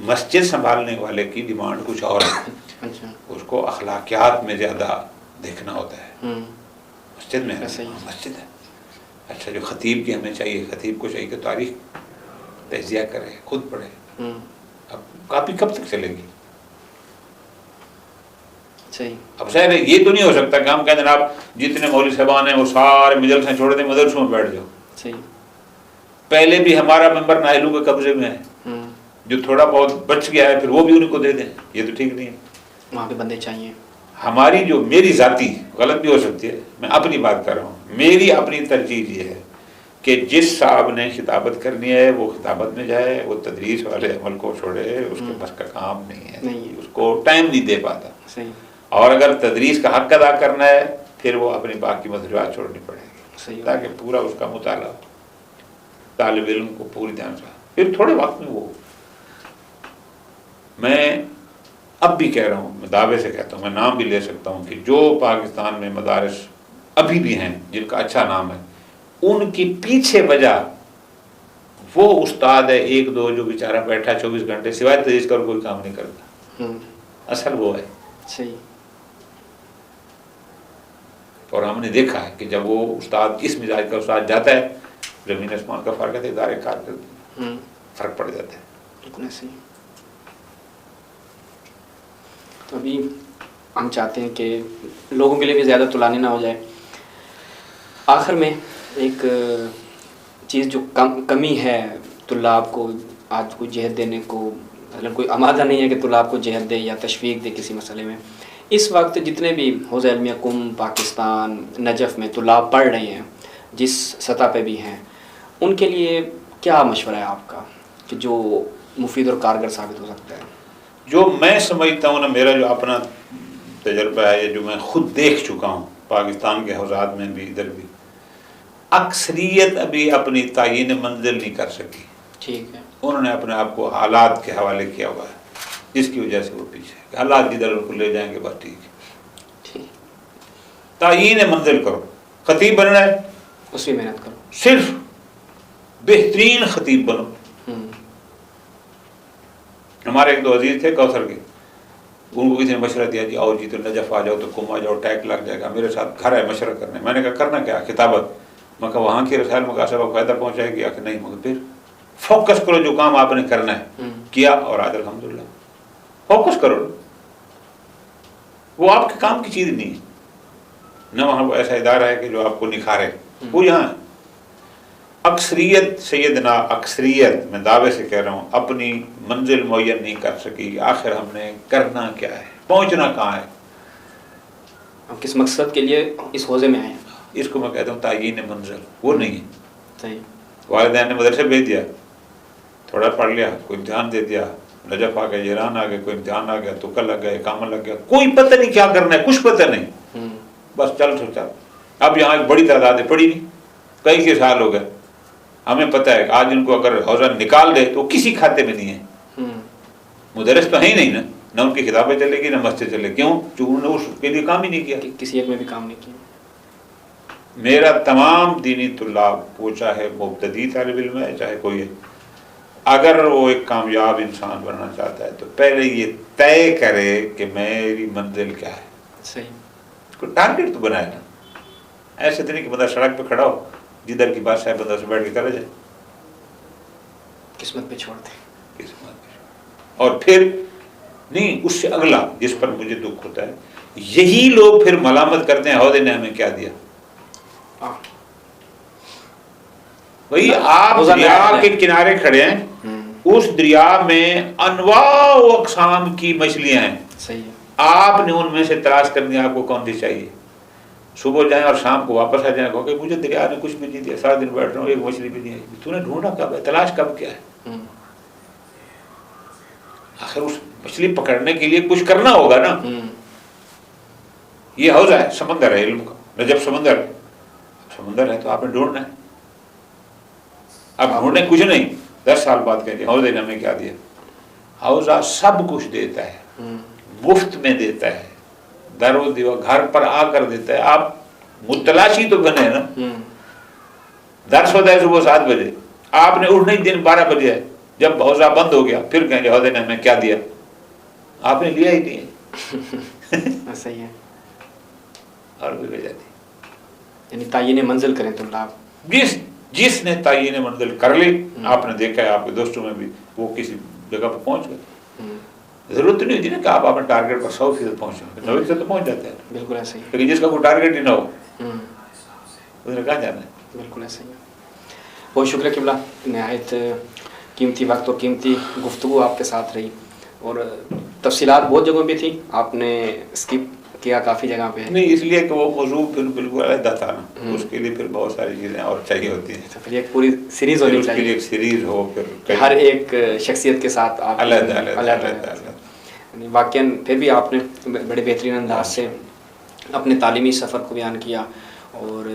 مسجد سنبھالنے والے کی ڈیمانڈ کچھ اور ہے. اس کو اخلاقیات میں زیادہ دیکھنا ہوتا ہے. مسجد میں مسجد ہے. اچھا جو خطیب کی ہمیں چاہیے، خطیب کو چاہیے کہ تاریخ تجزیہ کرے، خود پڑھے. اب کاپی کب تک چلے گی؟ صحیح. اب شاید یہ تو نہیں ہو سکتا کہ ہم کہیں جناب جتنے مولوی صاحبان ہیں وہ سارے مجلسیں چھوڑ دیں، مدرسوں میں بیٹھ جاؤ. صحیح. پہلے بھی ہمارا ممبر ناہلوں کے قبضے میں ہے، جو تھوڑا بہت بچ گیا ہے پھر وہ بھی ان کو دے دیں، یہ تو ٹھیک نہیں ہے. وہاں پہ بندے چاہیے. ہماری جو میری ذاتی غلط بھی ہو سکتی ہے، میں اپنی بات کر رہا ہوں، میری اپنی ترجیح یہ ہے کہ جس صاحب نے خطابت کرنی ہے وہ خطابت میں جائے، وہ تدریس والے عمل کو چھوڑے، اس کے بس کا کام نہیں ہے، اس کو ٹائم نہیں دے پاتا. صحیح. اور اگر تدریس کا حق ادا کرنا ہے پھر وہ اپنی باقی مصروفیات چھوڑنی پڑے گی، تاکہ پورا اس کا مطالعہ طالب علم کو پوری دھیان سے پھر تھوڑے وقت میں وہ. میں اب بھی کہہ رہا ہوں، میں دعوے سے کہتا ہوں، میں نام بھی لے سکتا ہوں کہ جو پاکستان میں مدارس ابھی بھی ہیں جن کا اچھا نام ہے، ان کی پیچھے وجہ وہ استاد ہے 1-2 جو بیچارہ بیٹھا 24 گھنٹے سوائے تدریس کا کوئی کام نہیں کرتا. اصل وہ ہے. صحیح. اور ہم نے دیکھا ہے کہ جب وہ استاد اس مزاج کا استاد جاتا ہے، زمین آسمان کا فرق ہے، ادارے کارکردگی فرق پڑ جاتا ہے. بالکل صحیح. تو ابھی ہم چاہتے ہیں کہ لوگوں کے لیے بھی زیادہ طولانی نہ ہو جائے، آخر میں ایک چیز جو کمی ہے طلاب کو آج کو جہد دینے کو، مثلا کوئی آمادہ نہیں ہے کہ طلاب کو جہد دے یا تشویق دے کسی مسئلے میں، اس وقت جتنے بھی حوزہ علمیہ کم پاکستان نجف میں طلاب پڑھ رہے ہیں جس سطح پہ بھی ہیں، ان کے لیے کیا مشورہ ہے آپ کا کہ جو مفید اور کارگر ثابت ہو سکتا ہے؟ جو میں سمجھتا ہوں نا، میرا جو اپنا تجربہ ہے، یہ جو میں خود دیکھ چکا ہوں پاکستان کے حوزات میں بھی ادھر بھی، اکثریت ابھی اپنی تعین منزل نہیں کر سکی. ٹھیک ہے. انہوں نے اپنے آپ کو حالات کے حوالے کیا ہوا ہے، جس کی وجہ سے وہ پیچھے ہے کہ حالات جدھر ان کو لے جائیں گے بس ٹھیک ہے. تعین منزل کرو. خطیب بننا ہے اس کی محنت کرو، صرف بہترین خطیب بنو. ہمارے ایک دو عزیز تھے کوثر کے، ان کو کسی نے مشورہ دیا جی آؤ جی تو نجف آ جاؤ تو کم آ جاؤ، ٹیک لگ جائے گا. میرے ساتھ گھر ہے مشورہ کرنے. میں نے کہا کرنا کیا؟ کتابت. میں کہا وہاں کی رسائل مقاصد کو فائدہ پہنچائے گی یا کہ نہیں؟ مگر پھر فوکس کرو جو کام آپ نے کرنا ہے کیا، اور آج الحمدللہ فوکس کرو. وہ آپ کے کام کی چیز نہیں ہے، نہ وہاں ایسا ادارہ ہے کہ جو آپ کو نکھارے. وہ یہاں اکثریت، سیدنا اکثریت، میں دعوے سے کہہ رہا ہوں، اپنی منزل معین نہیں کر سکی. آخر ہم نے کرنا کیا ہے، پہنچنا کہاں ہے، ہم کس مقصد کے لیے اس حوزے میں آئے ہیں؟ اس کو میں کہتا ہوں تعین منزل. وہ نہیں ہے. صحیح. والدین نے مدرسے بھیج دیا، تھوڑا پڑھ لیا، کوئی امتحان دے دیا، نجف آ گیا، جیران آ گیا، کوئی امتحان آ گیا، تکا لگ گیا، اقامہ لگ گیا، کوئی پتہ نہیں کیا کرنا ہے، کچھ پتہ نہیں، بس چل سو چل. اب یہاں ایک بڑی تعداد ہے، پڑھی نہیں، کئی کے سال ہو گئے. ہمیں پتہ ہے کہ آج ان کو اگر حوزہ نکال دے تو کسی کھاتے میں نہیں ہے. مدرس تو ہے ہی نہیں نا، نہ ان کی کتابیں چلے گی نہ مسجد چلے. کیوں؟ چونکہ انہوں نے اس کے لیے کام ہی نہیں کیا، کسی ایک میں بھی کام نہیں کیا. میرا تمام دینی طلاب، وہ چاہے مبتدی طالب علم ہے چاہے کوئی ہے، اگر وہ ایک کامیاب انسان بننا چاہتا ہے تو پہلے یہ طے کرے کہ میری منزل کیا ہے. صحیح. کوئی ٹارگیٹ تو بنائے نا. ایسے تو نہیں کہ بندہ سڑک پہ کھڑا ہو، جدھر کی بات ہے بندہ سے بیٹھ کے کرے جائے. قسمت پہ چھوڑ دیں. اور پھر نہیں، اس سے اگلا جس پر مجھے دکھ ہوتا ہے، یہی لوگ پھر ملامت کرتے ہیں عہدے نے ہمیں کیا دیا. بھئی آپ دریا کے کنارے کھڑے ہیں، اس دریا میں انواع و اقسام کی مچھلیاں ہیں. صحیح ہے. آپ نے ان میں سے تلاش کرنی، آپ کو کون سی چاہیے. صبح جائیں اور شام کو واپس آ جائیں، کہ مجھے دریا نے کچھ بھی نہیں دیا، سارا دن بیٹھ رہا ہوں ایک مچھلی بھی نہیں آئی. تو نے ڈھونڈا کب ہے، تلاش کب کیا ہے؟ آخر اس مچھلی پکڑنے کے لیے کچھ کرنا ہوگا نا. یہ حوض ہے، سمندر ہے علم کا، نجف سمندر ہے تو آپ نے ڈھونڈنا ہے. اب ڈھونڈنے کچھ نہیں، 10 سال بعد کہتے ہیں حوضے نے ہمیں کیا دیا. حوضہ سب کچھ دیتا ہے، مفت میں دیتا ہے، در و دیوار گھر پر آ کر دیتا ہے. آپ متلاشی تو بنے نا. درس ہوتا ہے صبح 7 بجے، آپ نے اٹھنا ہی دن 12 بجے ہے. جب حوضہ بند ہو گیا پھر کہیں گے حوضے نے ہمیں کیا دیا. آپ نے لیا ہی نہیں. صحیح ہے. اور بھی بھیجا دی. یعنی تعین منزل کریں طلاب. جس نے تعین منزل کر لی، آپ نے دیکھا ہے آپ کے دوستوں میں بھی، وہ کسی جگہ پر پہنچ گئے. ضرورت نہیں ہوتی نا کہ آپ اپنے ٹارگیٹ پر 100% پہنچیں. 90% تو پہنچ جاتے ہیں. بالکل ایسے ہی. لیکن جس کا کوئی ٹارگیٹ ہی نہ ہو، اس نے کہاں جانا ہے. بالکل ایسے ہی. بہت شکریہ قبلہ، نہایت قیمتی وقت اور قیمتی گفتگو آپ کے ساتھ رہی، اور تفصیلات بہت جگہوں پہ تھی، آپ نے اسکپ کیا کافی جگہ پہ. نہیں، اس لیے کہ وہ موضوع بالکل علیحدہ تھا نا، اس کے لیے پھر بہت ساری چیزیں اور چاہیے ہوتی ہیں. پھر ایک پوری سیریز ہونی چاہیے، ایک سیریز ہو، پھر ہر ایک شخصیت کے ساتھ آپ علیحدہ. واقعاً پھر بھی آپ نے بڑے بہترین انداز سے اپنے تعلیمی سفر کو بیان کیا. اور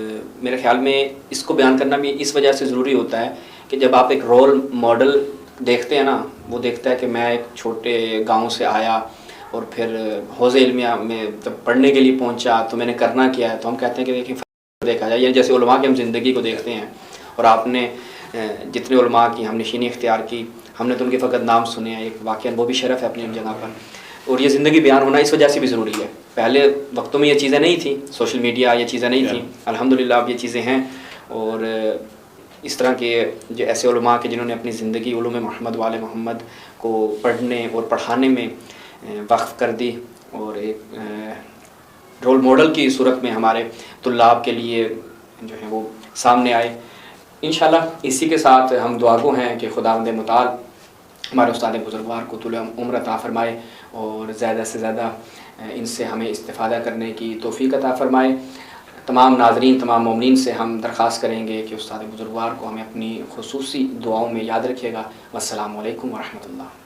میرے خیال میں اس کو بیان کرنا بھی اس وجہ سے ضروری ہوتا ہے کہ جب آپ ایک رول ماڈل دیکھتے ہیں نا، وہ دیکھتا ہے کہ میں ایک چھوٹے گاؤں سے آیا اور پھر حوزہ علمیہ میں جب پڑھنے کے لیے پہنچا تو میں نے کرنا کیا ہے. تو ہم کہتے ہیں کہ دیکھیں دیکھا جائے، یعنی جیسے علماء کی ہم زندگی کو دیکھتے ہیں، اور آپ نے جتنے علماء کی ہم نشینی اختیار کی، ہم نے تو ان کے فقط نام سنے ہیں. ایک واقعہ وہ بھی شرف ہے اپنی جگہ پر، اور یہ زندگی بیان ہونا اس وجہ سے بھی ضروری ہے. پہلے وقتوں میں یہ چیزیں نہیں تھیں، سوشل میڈیا یہ چیزیں نہیں تھیں. الحمدللہ اب یہ چیزیں ہیں، اور اس طرح کے جو ایسے علماء کے جنہوں نے اپنی زندگی علوم محمد وآل محمد کو پڑھنے اور پڑھانے میں وقف کر دی، اور ایک رول ماڈل کی صورت میں ہمارے طلاب کے لیے جو ہیں وہ سامنے آئے انشاءاللہ۔ اسی کے ساتھ ہم دعا گو ہیں کہ خداوند متعال ہمارے استاد بزرگوار کو طول عمر عطا فرمائے اور زیادہ سے زیادہ ان سے ہمیں استفادہ کرنے کی توفیق عطا فرمائے۔ تمام ناظرین، تمام مومنین سے ہم درخواست کریں گے کہ استاد بزرگوار کو ہمیں اپنی خصوصی دعاؤں میں یاد رکھیے گا۔ والسلام علیکم ورحمۃ اللہ۔